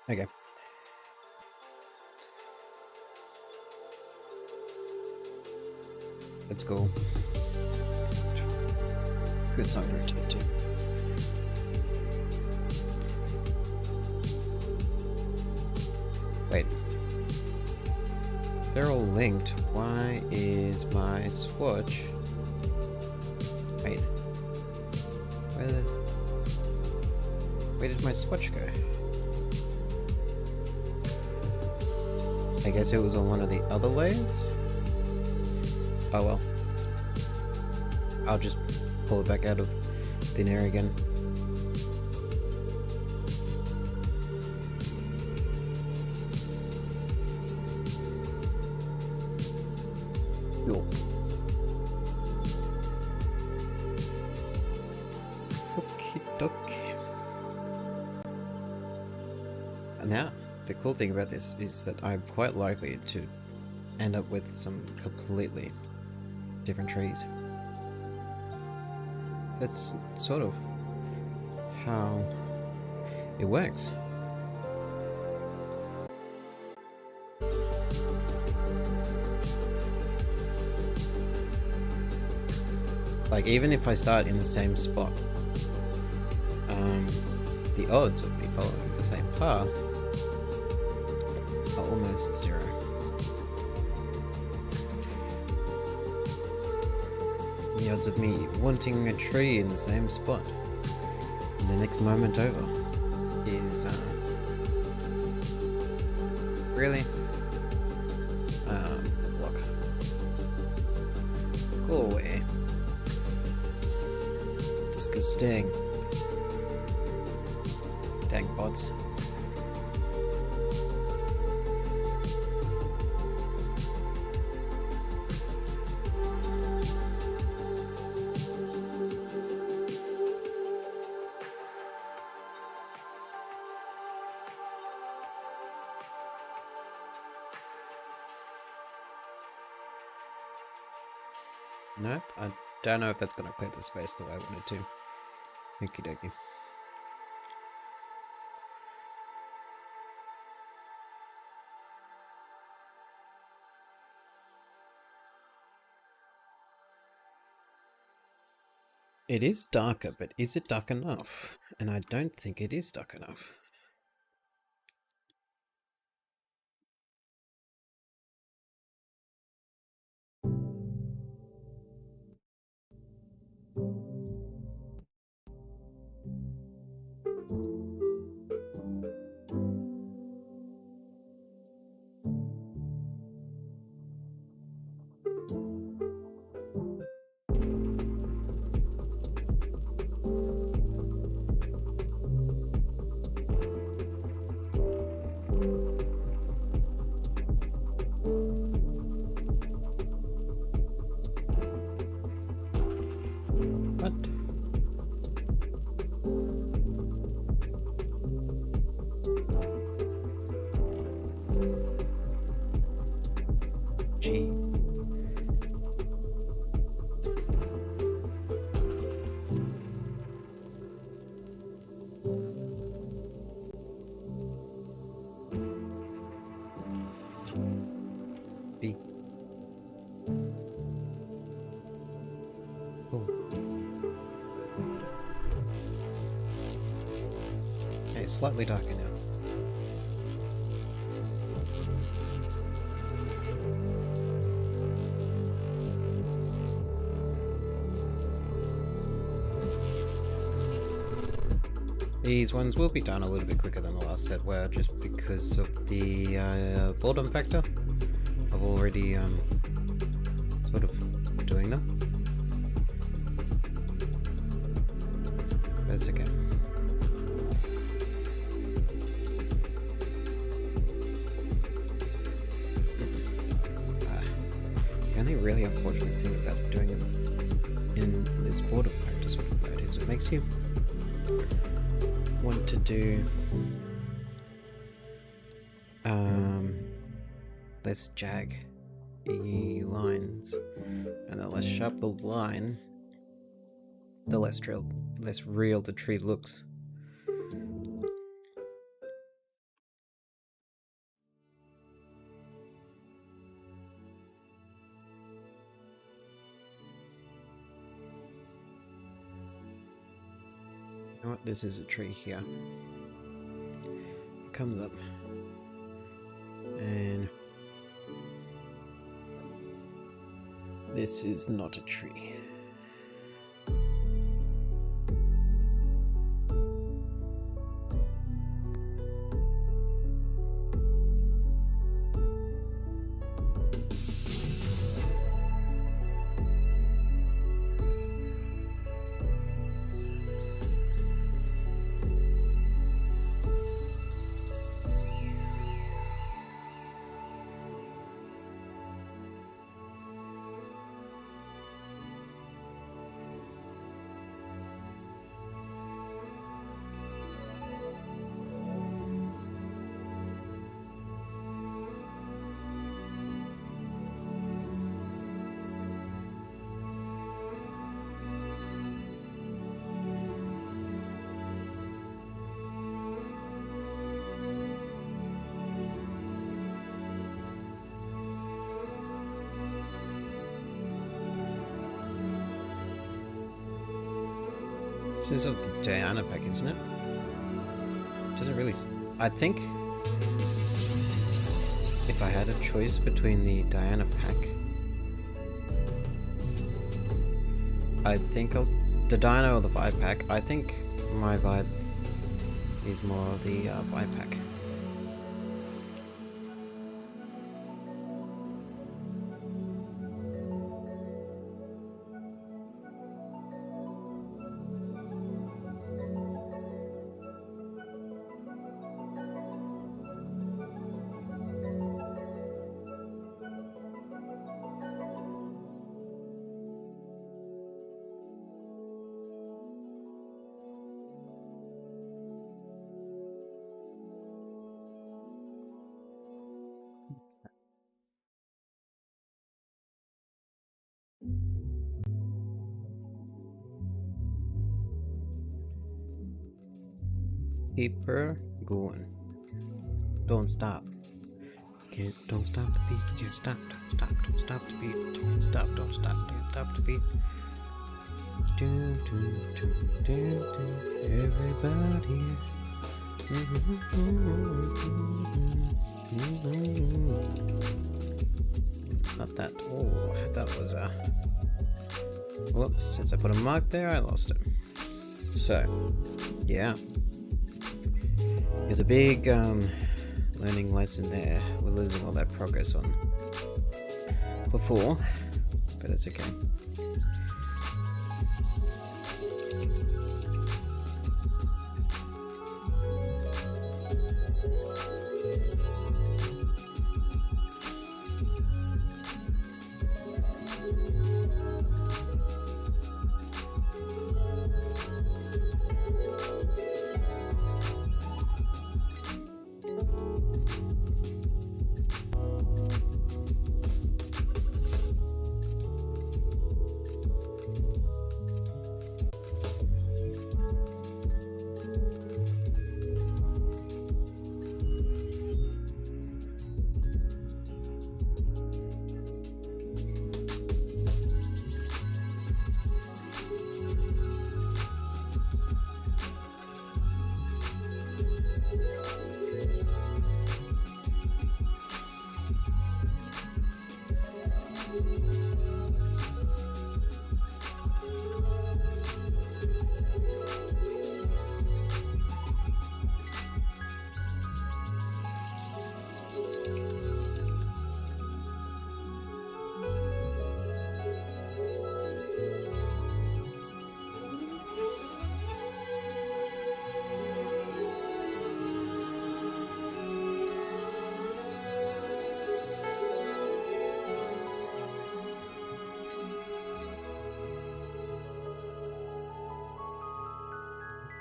Okay. Let's go. Good song to return to. Wait. They're all linked. Why is my swatch... Wait. Where did my swatch go? I guess it was on one of the other layers? Oh well. I'll just pull it back out of thin air again. Cool. Okie dokie. Now, the cool thing about this is that I'm quite likely to end up with some completely different trees. That's sort of how it works. Like, even if I start in the same spot, the odds of me following the same path are almost zero. The odds of me wanting a tree in the same spot in the next moment over is, really? Look. Go away. Disgusting. Dang bots. Nope, I don't know if that's going to clear the space the way I wanted to. Okie dokie. It is darker, but is it dark enough? And I don't think it is dark enough. What? G. B. Oh. Okay, it's slightly darker now. These ones will be done a little bit quicker than the last set were, just because of the boredom factor of already sort of doing them. That's okay. The only really unfortunate thing about doing them in this boredom factor sort of mode is it makes you want to do less jaggy lines, and the less sharp the line, the less real the tree looks. You know what? This is a tree here. It comes up, and this is not a tree. This is of the Diana pack, isn't it? Doesn't really. I think if I had a choice between the Diana pack, I think the Diana or the Vibe pack. I think my vibe is more of the Vibe pack. Keep her going. Don't stop. Don't stop the beat. Can't stop. Don't stop the beat. Can't stop. Don't stop the beat. Everybody. Not that. Oh, that was a. Whoops! Since I put a mark there, I lost it. So, yeah. There's a big learning lesson there. We're losing all that progress on before, but it's okay.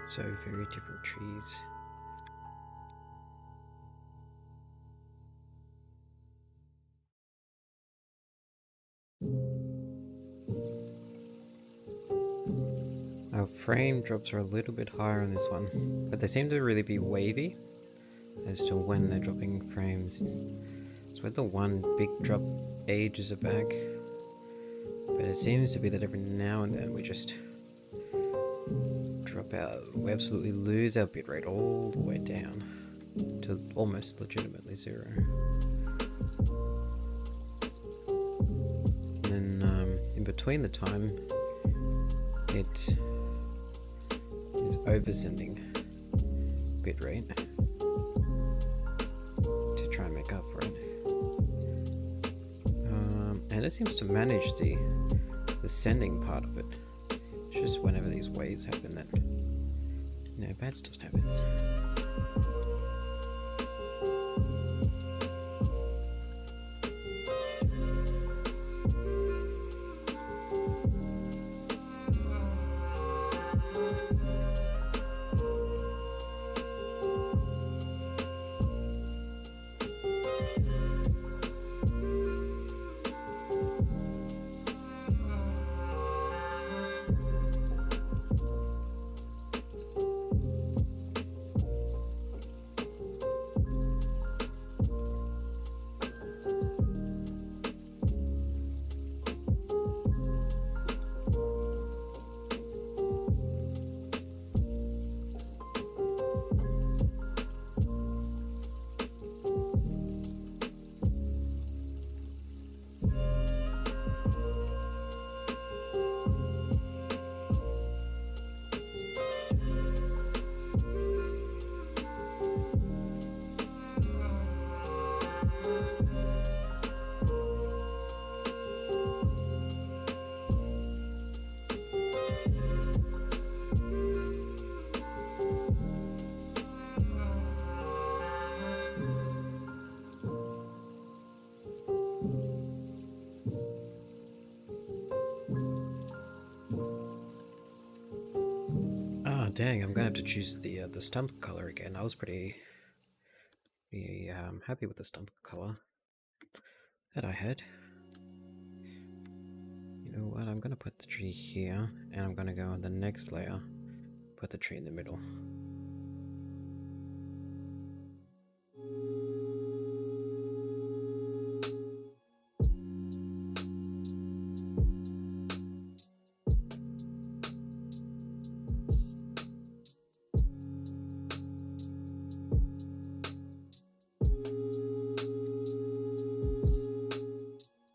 So very different trees. Our frame drops are a little bit higher on this one, but they seem to really be wavy as to when they're dropping frames. It's where the one big drop ages are back, but it seems to be that every now and then we just drop out. We absolutely lose our bitrate all the way down to almost legitimately 0. And then in between the time, it is oversending bitrate to try and make up for it. And it seems to manage the sending part of it. It's just whenever these waves happen that, you know, bad stuff happens. Dang, I'm gonna have to choose the stump color again. I was pretty happy with the stump color that I had. You know what? I'm gonna put the tree here, and I'm gonna go on the next layer, put the tree in the middle.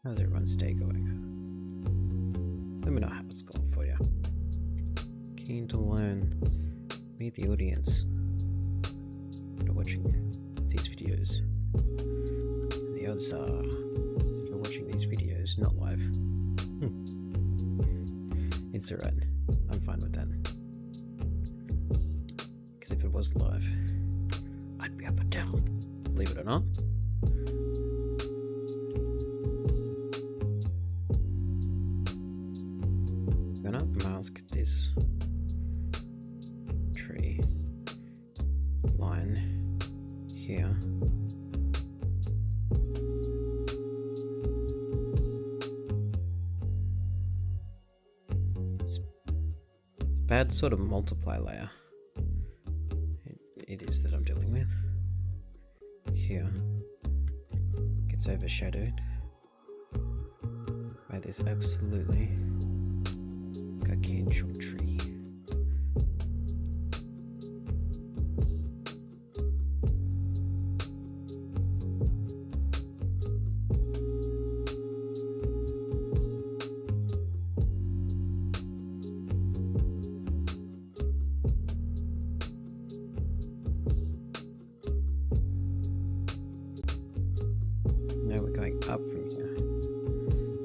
How's everyone's day going? Let me know how it's going for you. Keen to learn. Meet the audience. You're watching these videos. And the odds are you're watching these videos not live. It's alright. I'm fine with that. Because if it was live, I'd be up and down. Believe it or not. I'm gonna mask this tree line here. It's a bad sort of multiply layer. It is that I'm dealing with. Here gets overshadowed by this absolutely gargantuan tree. Now we're going up from here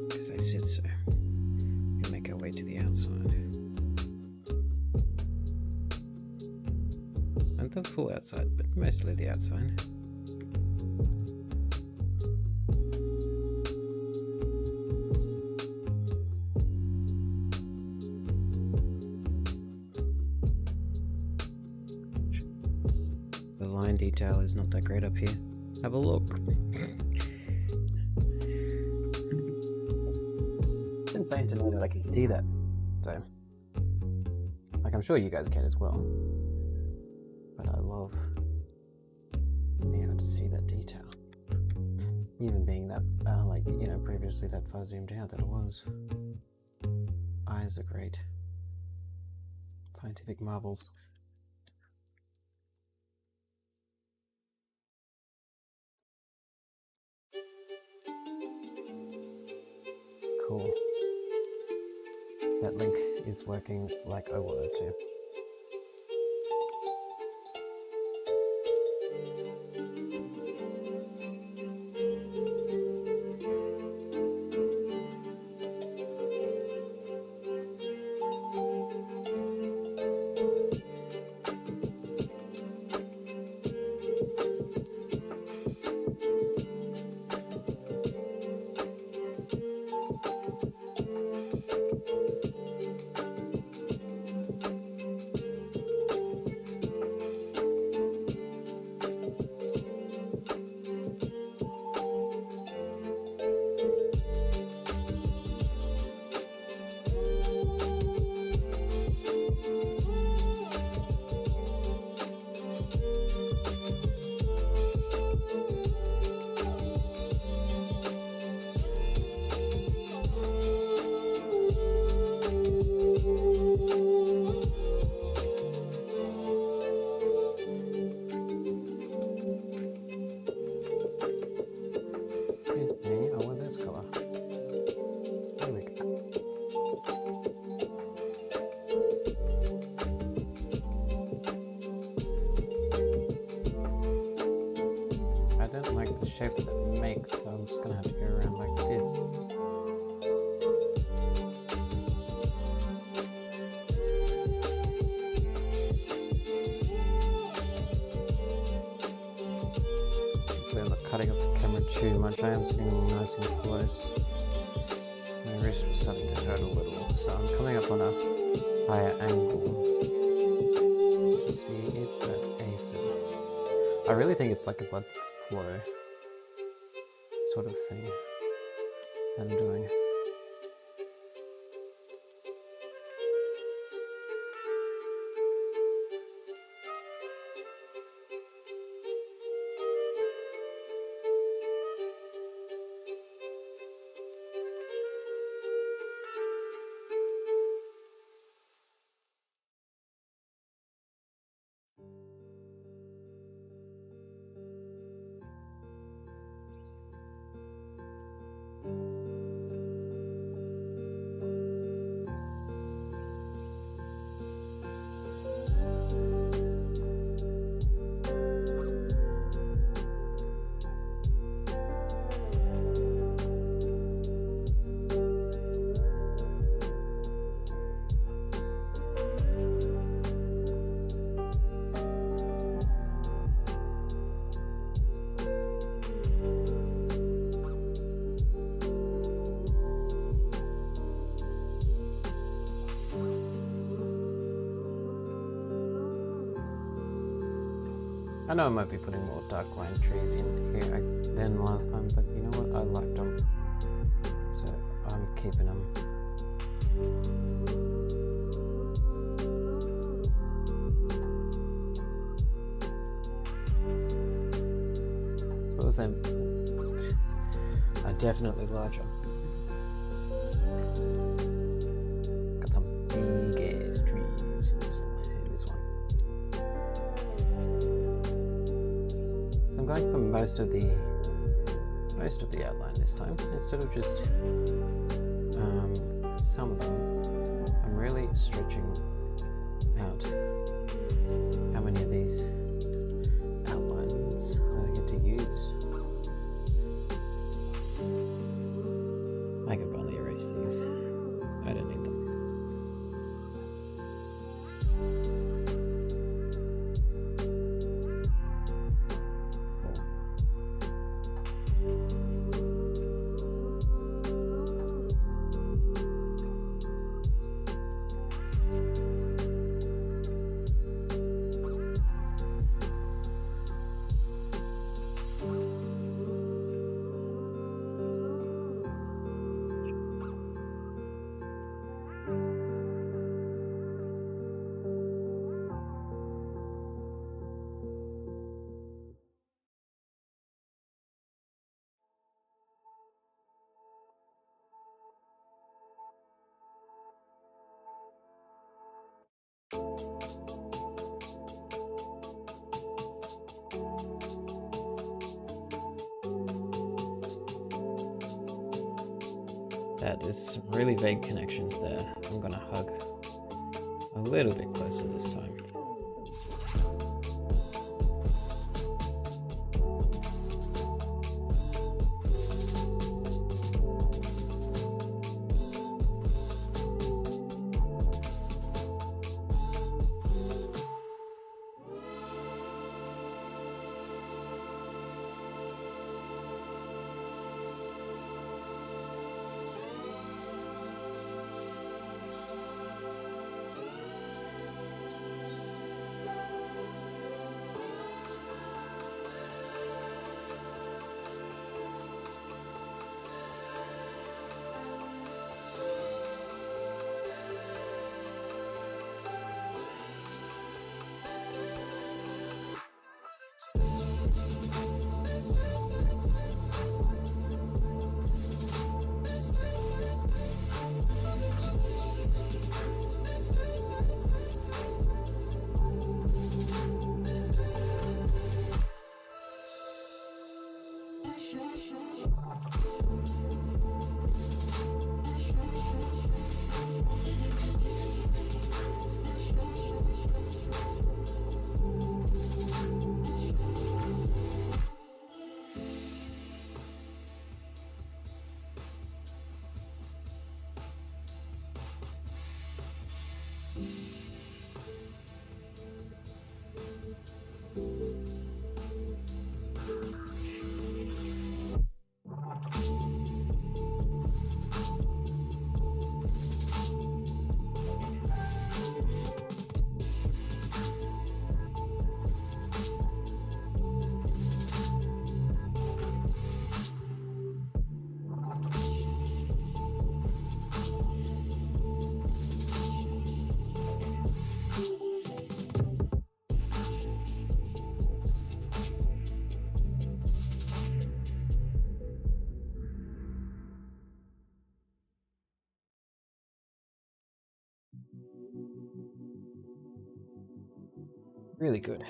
because I said so. We make our way to the outside. Not the full outside, but mostly the outside. The line detail is not that great up here. Have a look. It's insane to me that I can see that. So I'm sure you guys can as well. But I love being able to see that detail. Even being that, previously that far zoomed out that it was. Eyes are great. Scientific marvels. Cool. That link is working like I want it to. Shape that it makes, so I'm just gonna have to go around like this. Hopefully I'm not cutting off the camera too much. I am sitting nice and close. My wrist was starting to hurt a little, so I'm coming up on a higher angle to see if that aids it. I really think it's like a blood flow sort of thing that I'm doing. I know I might be putting more dark line trees in here than last time, but you know what? I liked them, so I'm keeping them. Suppose I'm definitely larger. Got some big ass trees in this one. So I'm going for most of the outline this time, instead of just some of them. I'm really stretching out how many of these outlines that I get to use. I could probably erase these. I don't need them. that there's some really vague connections there. I'm gonna hug a little bit closer this time. Really good.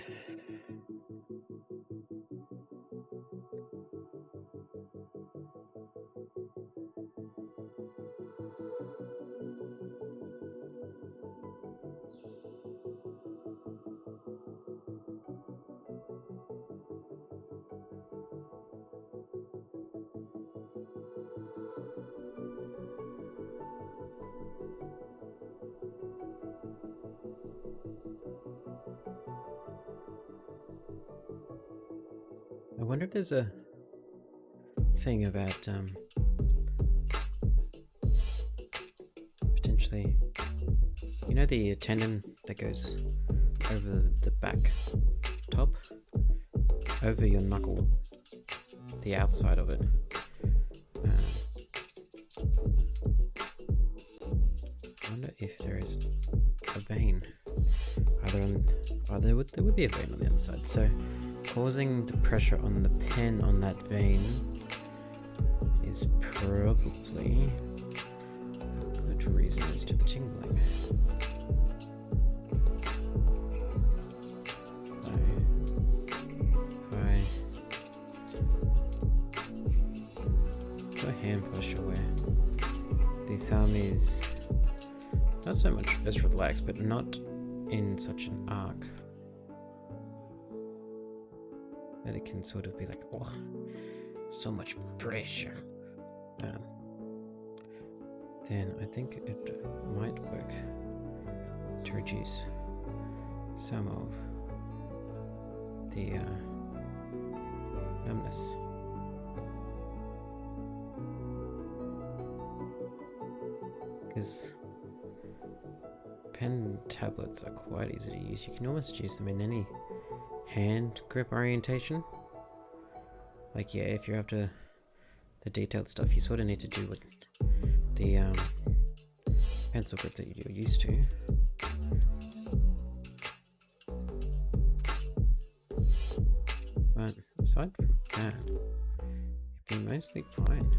I wonder if there's a thing about potentially, you know, the tendon that goes over the back top, over your knuckle, the outside of it. I wonder if there is a vein there would be a vein on the other side, so causing the pressure on the pen on that vein is probably a good reason as to the tingling. If I do a hand posture where the thumb is not so much as relaxed, but not in such an arc that it can sort of be like, oh, so much pressure. Then I think it might work to reduce some of the numbness. Because pen tablets are quite easy to use. You can almost use them in any hand grip orientation. Like, yeah, if you're after the detailed stuff, you sort of need to do with the pencil grip that you're used to. But aside from that, you've been mostly fine.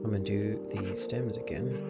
I'm gonna do the stems again.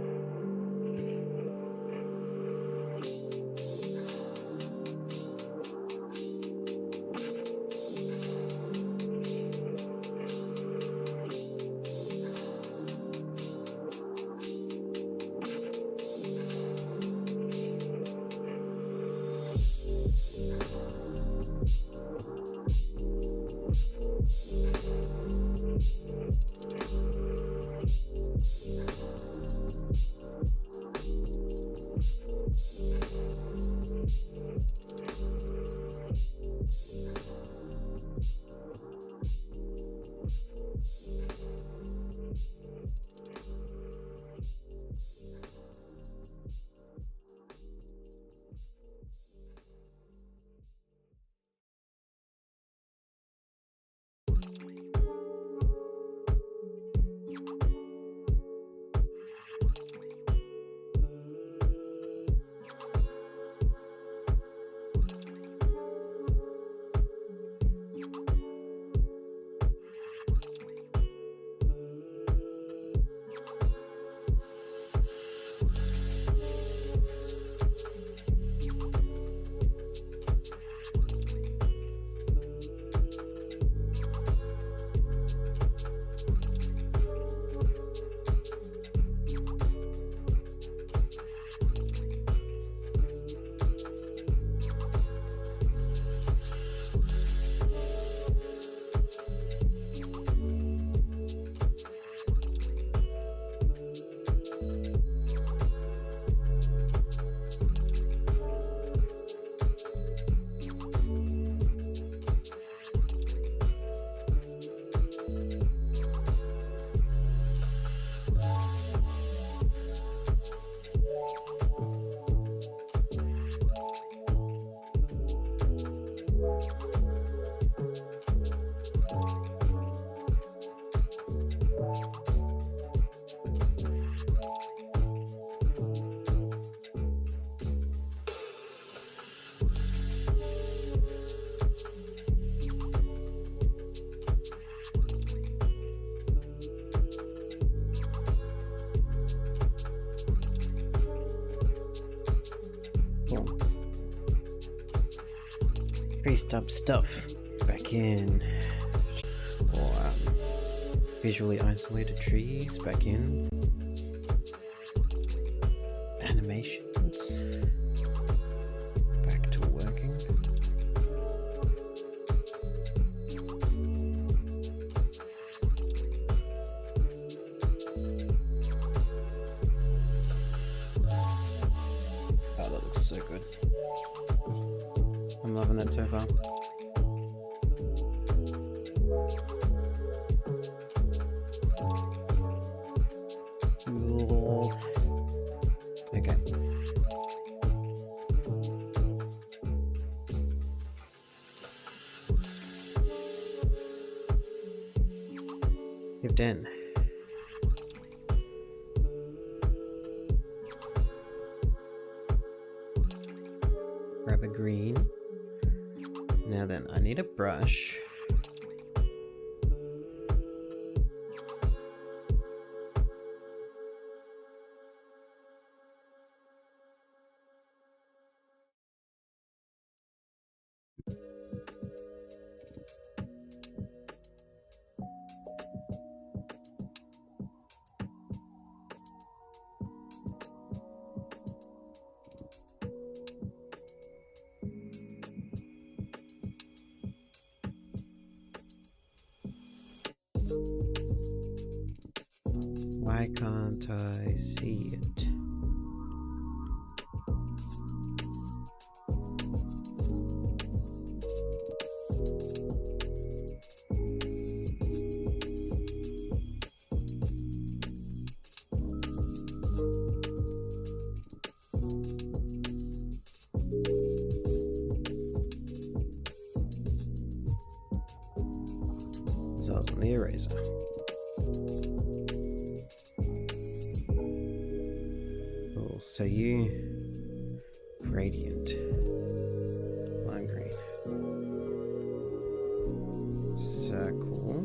Traced up stuff back in, or visually isolated trees back in, animations back to working. Oh, that looks so good. I'm loving that so far. Cool. Okay. You've done. Grab a green. Now then, I need a brush. Why can't I see it? So I was on the eraser. Cool. So you gradient lime green circle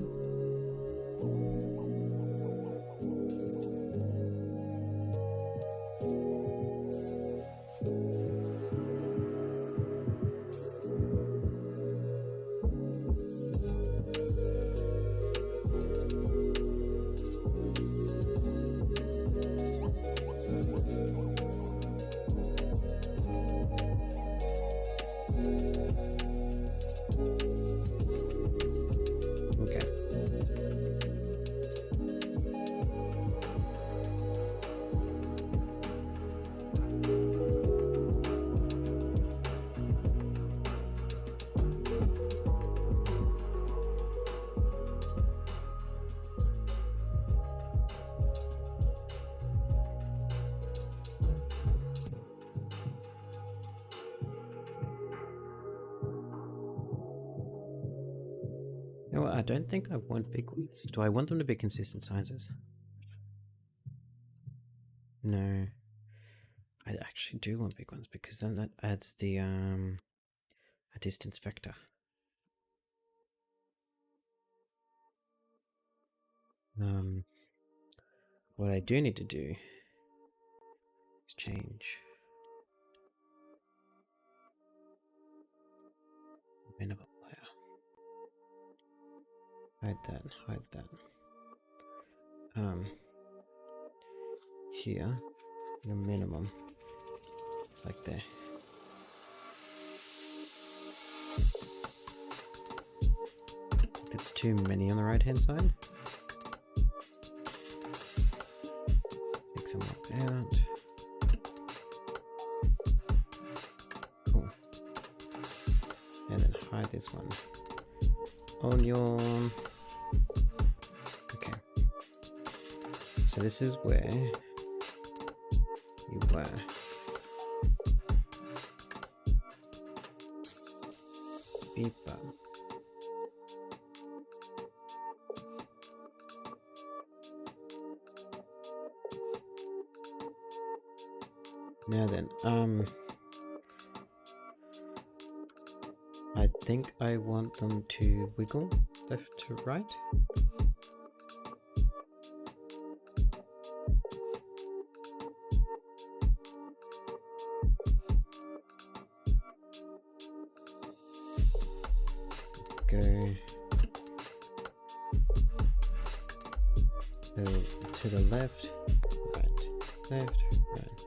know what? I don't think I want big ones. Do I want them to be consistent sizes? No. I actually do want big ones because then that adds the a distance vector. What I do need to do is change minimum layer. Hide that, hide that. Here, your minimum is like there. It's too many on the right hand side. Take some out. Cool. And then hide this one. On your... Okay. So this is where you were. Beep up. Now then, I think I want them to wiggle left to right. Go to the left, right, left, right,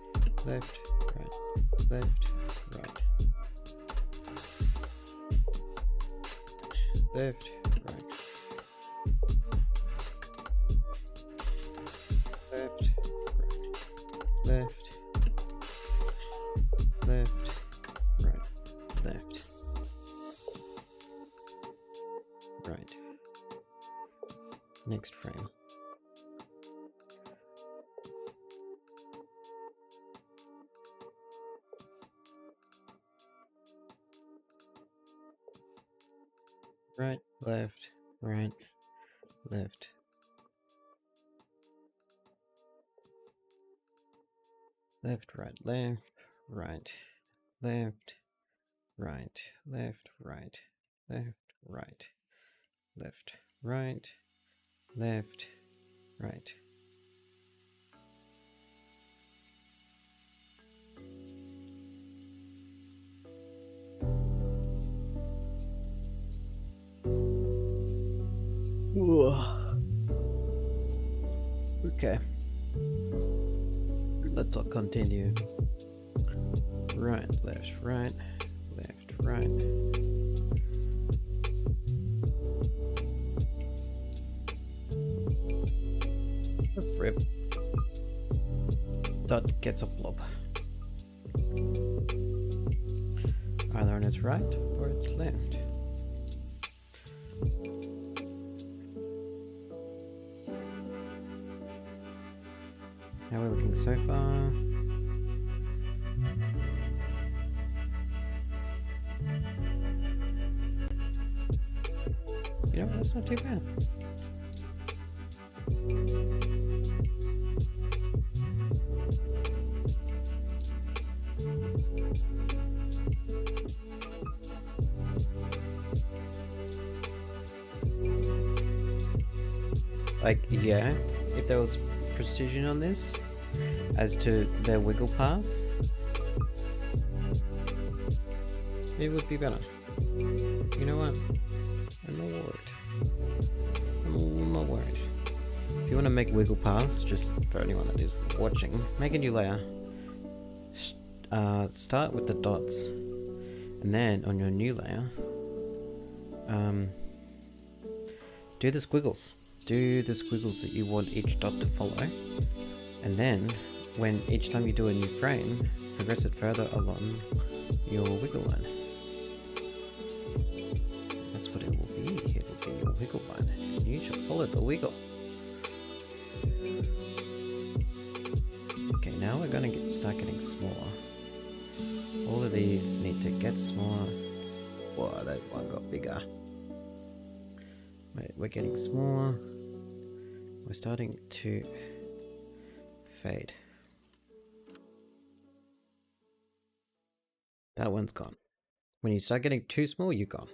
left, right, left, right, left, right, left, right, left, left, right, left, right. Next frame. Right, left, right, left. Left, right, left, right, left, right, left, right, left, right, left, right, left, right. Okay. Let's continue. Right, left, right, left, right. Rip. That gets a blob. Either on its right or its left. How are we looking so far? You know, that's not too bad. Like, yeah, if there was precision on this as to their wiggle paths, it would be better. You know what? I'm not worried. I'm not worried. If you want to make wiggle paths, just for anyone that is watching, make a new layer. Start with the dots, and then on your new layer, do the squiggles. Do the squiggles that you want each dot to follow, and then when each time you do a new frame, progress it further along your wiggle line. That's what it will be. It will be your wiggle line. You should follow the wiggle. Okay, now we're going to start getting smaller. All of these need to get smaller. Whoa, that one got bigger. We're getting smaller. We're starting to fade. That one's gone. When you start getting too small, you're gone.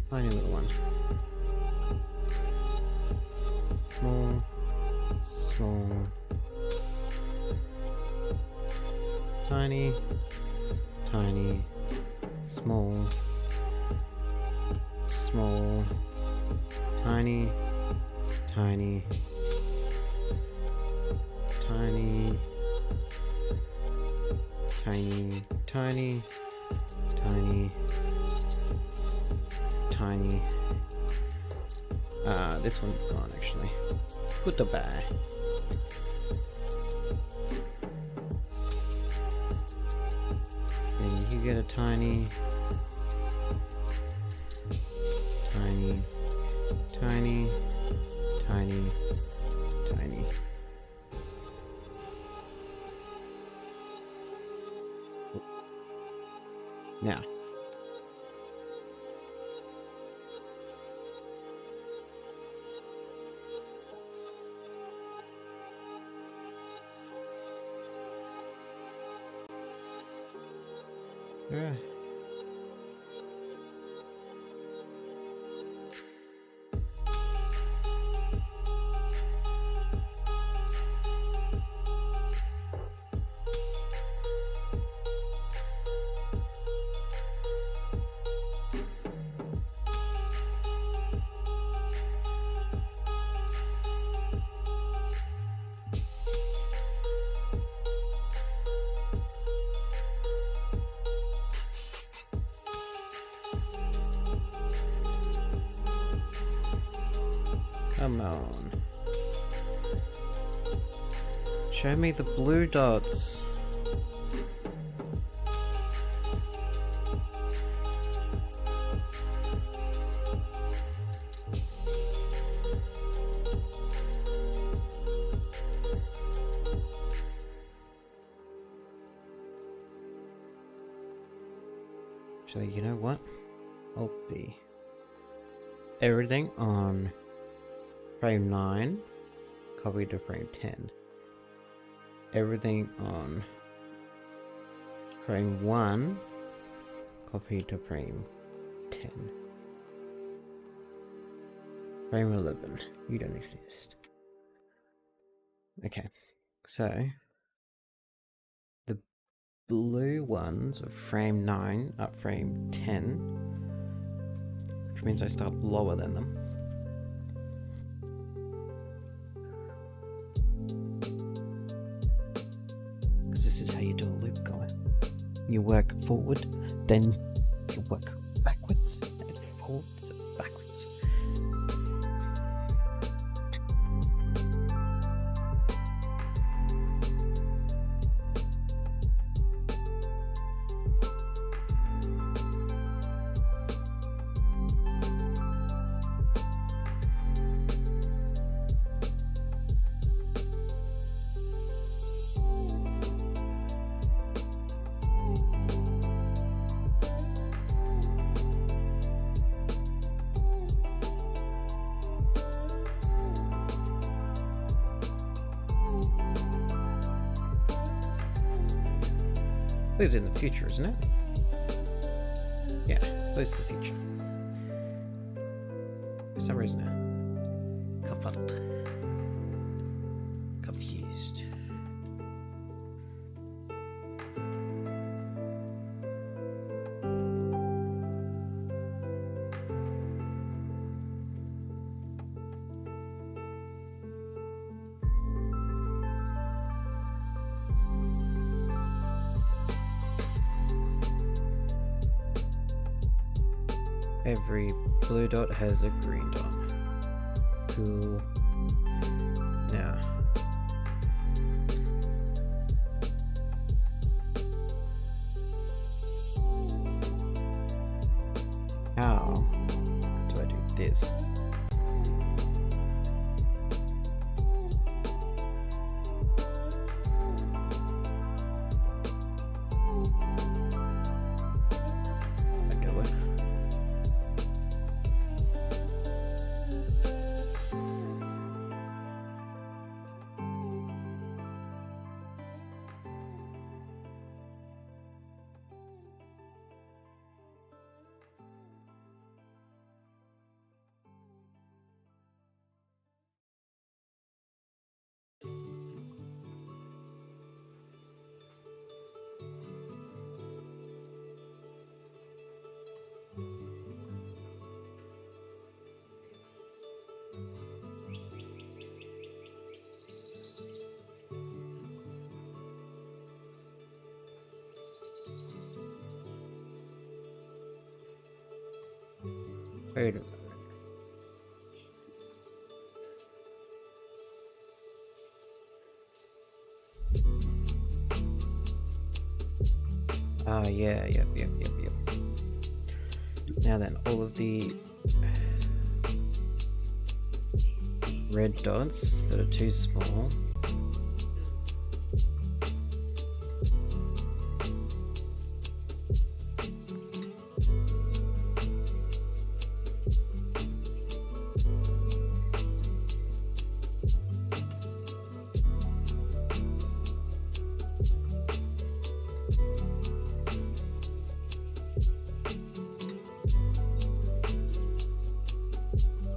Tiny little one. Small, small, tiny, tiny, small, small, tiny, tiny, tiny, tiny, tiny, tiny, tiny. This one's gone actually. Goodbye. Then you get a tiny, tiny, tiny, tiny, tiny. Now. Yeah. Come on. Show me the blue dots. Actually, you know what? I'll be everything on frame 9, copy to frame 10. Everything on frame 1, copy to frame 10. Frame 11, you don't exist. Okay, so the blue ones of frame 9 are frame 10, which means I start lower than them. This is how you do a loop, guy. You work forward, then you work backwards, and forwards, and backwards. This is in the future, isn't it? Yeah, this is the future. For some reason, I'm confuddled. Confused. Every blue dot has a green dot. Cool. Now, is. Wait a minute. Ah, yeah, yep. Now then, all of the red dots that are too small.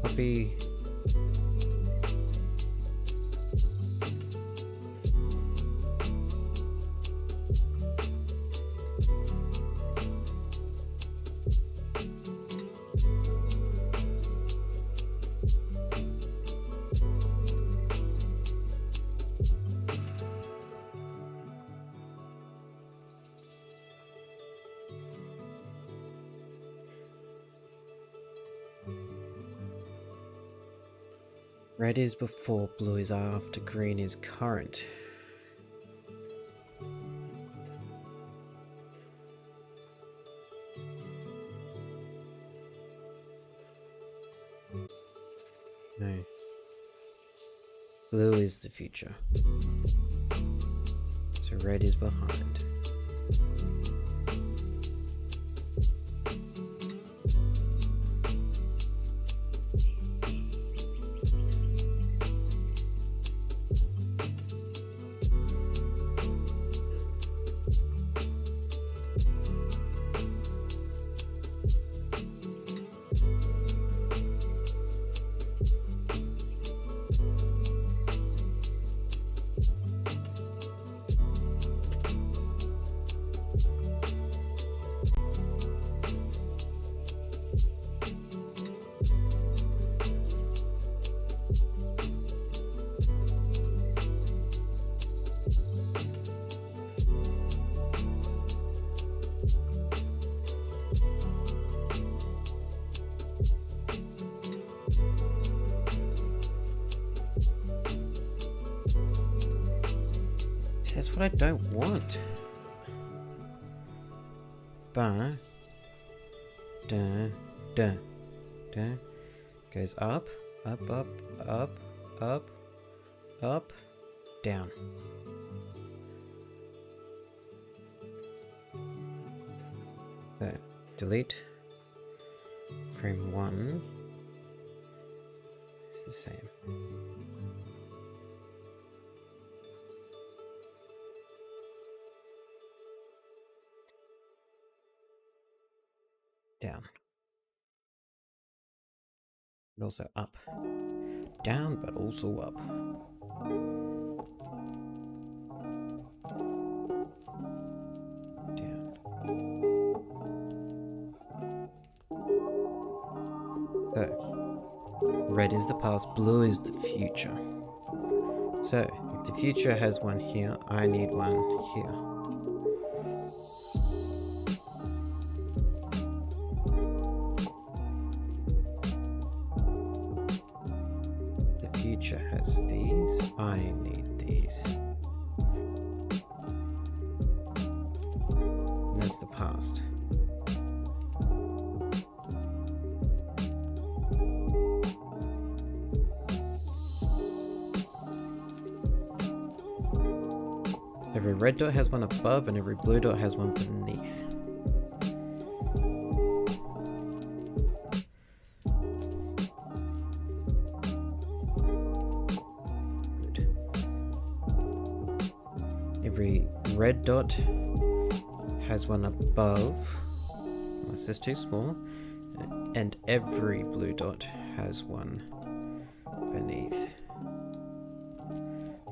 Copy. Red is before, blue is after, green is current. No. Blue is the future. So red is behind. That's what I don't want. Ba, da, da, da. Goes up, up, up, up, up, up, down. So, delete. Frame 1. It's the same. Down. And also up. Down, but also up. Down. So, red is the past, blue is the future. So, if the future has one here, I need one here. Future has these, I need these. And that's the past. Every red dot has one above and every blue dot has one beneath. Good. Every red dot has one above, unless it's too small, and every blue dot has one beneath.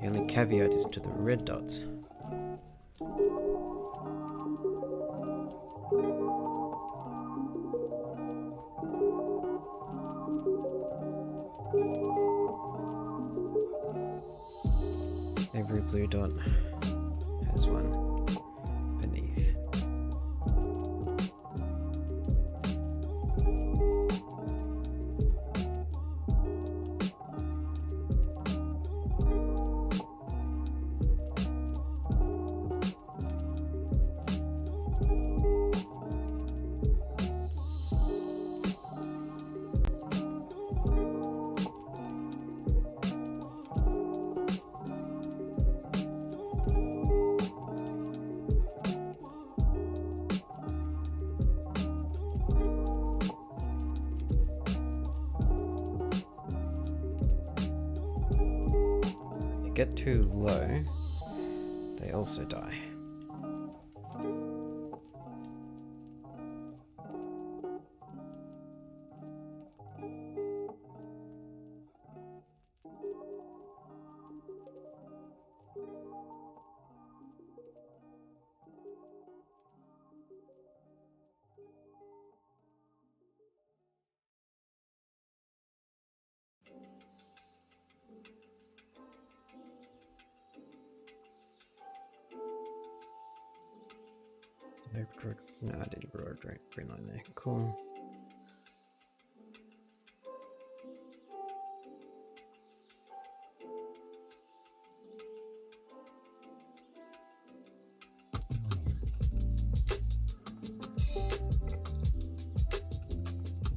The only caveat is to the red dots. Every blue dot has one beneath. Get too low, they also die. No, I didn't draw a green line there. Cool.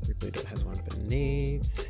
Every blue dot has one beneath.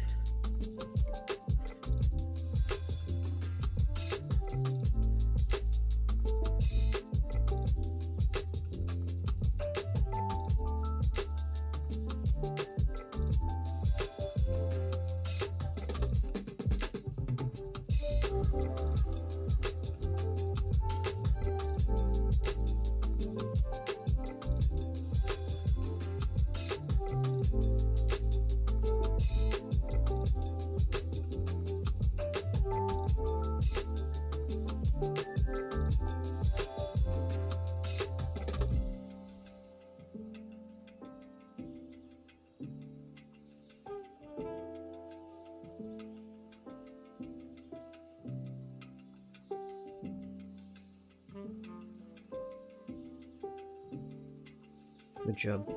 Good job.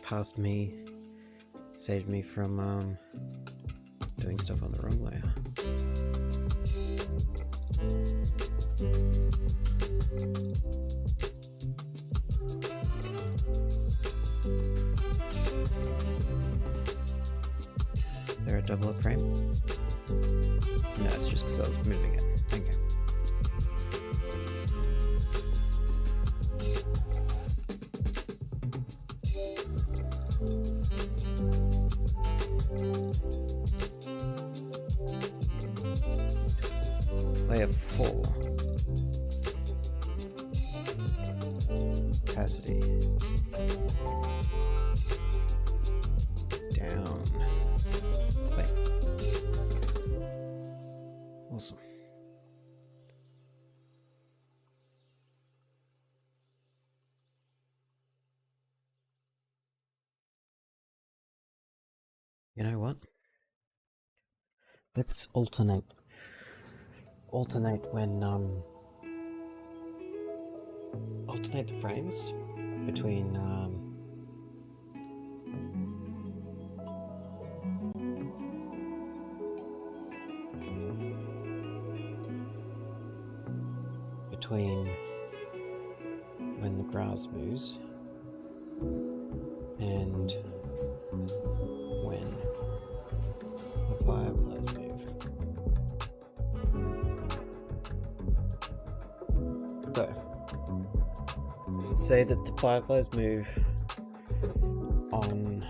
Passed me, saved me from doing stuff on the wrong layer. Is there a double up frame? No, it's just because I was moving it. Okay. Layer 4. Opacity. Down. Play. Awesome. You know what? Let's alternate when alternate the frames between when the grass moves and when the fireflies move. So say that the fireflies move on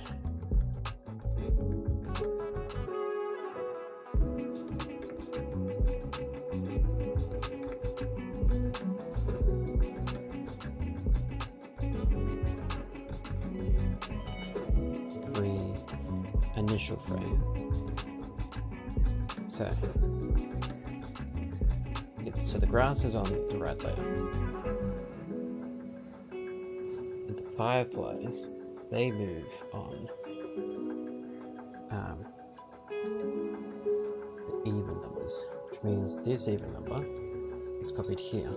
every initial frame. So the grass is on the red layer. And the fireflies, they move on the even numbers, which means this even number gets copied here.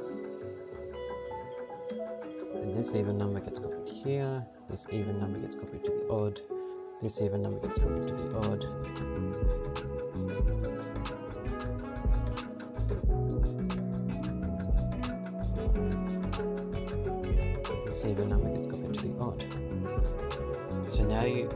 And this even number gets copied here. This even number gets copied to the odd. This even number gets copied to the odd. This even number gets copied to the odd. So now you...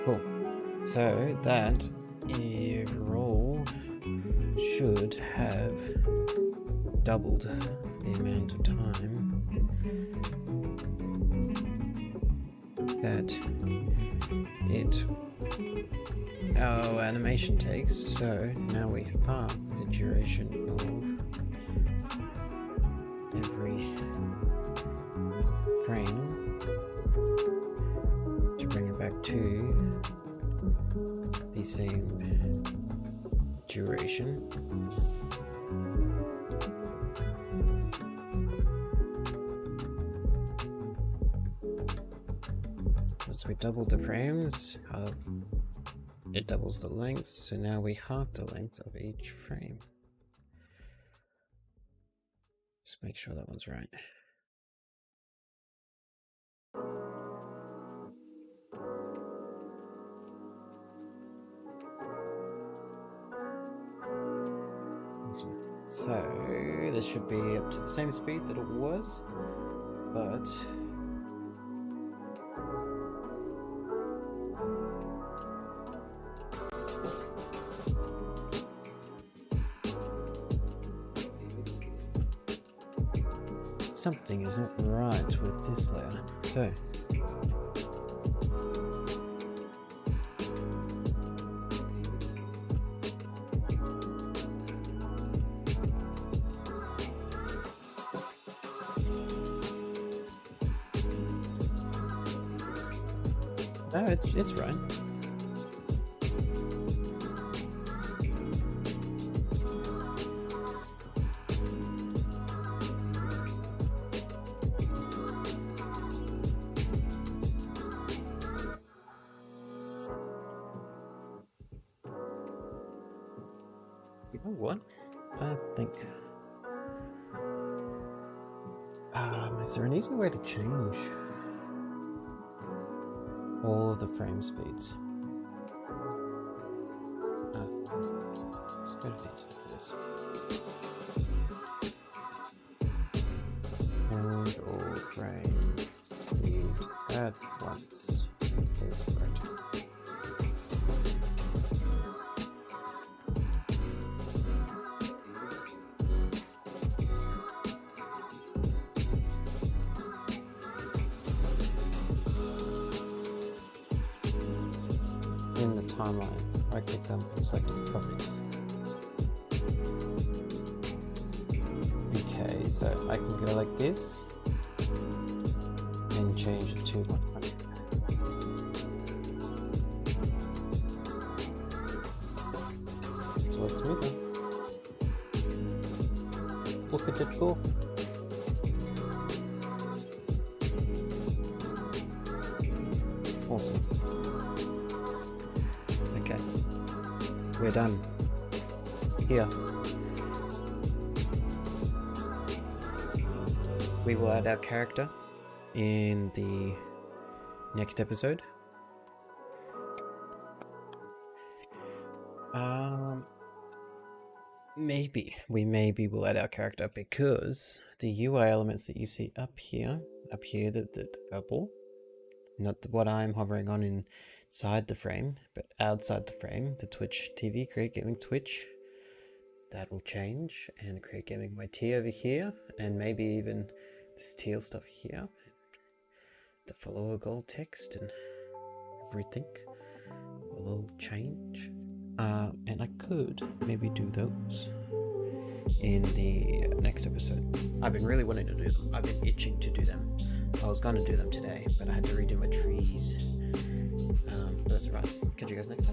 Cool. So that overall should have doubled the amount of time that our animation takes. So now we halve the duration of every frame to bring it back to the same duration. So we doubled the frames, it doubles the length, so now we halve the length of each frame. Just make sure that one's right. Awesome. So this should be up to the same speed that it was, but something is not right with this layer. So no, it's right. You know what? I think. Is there an easy way to change all of the frame speeds? Let's go to the internet for this. And all frame speed at once is correct. In the timeline, right click them and select properties. Okay, so I can go like this and change it to 100. So it's smoother. Look at it go. Awesome. Okay, we're done. Here, we will add our character in the next episode. Maybe will add our character, because the UI elements that you see up here, the purple, not what I'm hovering on inside the frame, but outside the frame, the Twitch TV, Create Gaming Twitch, that will change, and the Create Gaming YT over here, and maybe even this teal stuff here, the follower goal text and everything will all change. And I could maybe do those in the next episode. I've been really wanting to do them. I've been itching to do them. I was going to do them today, but I had to redo my trees. But that's alright. Catch you guys next time.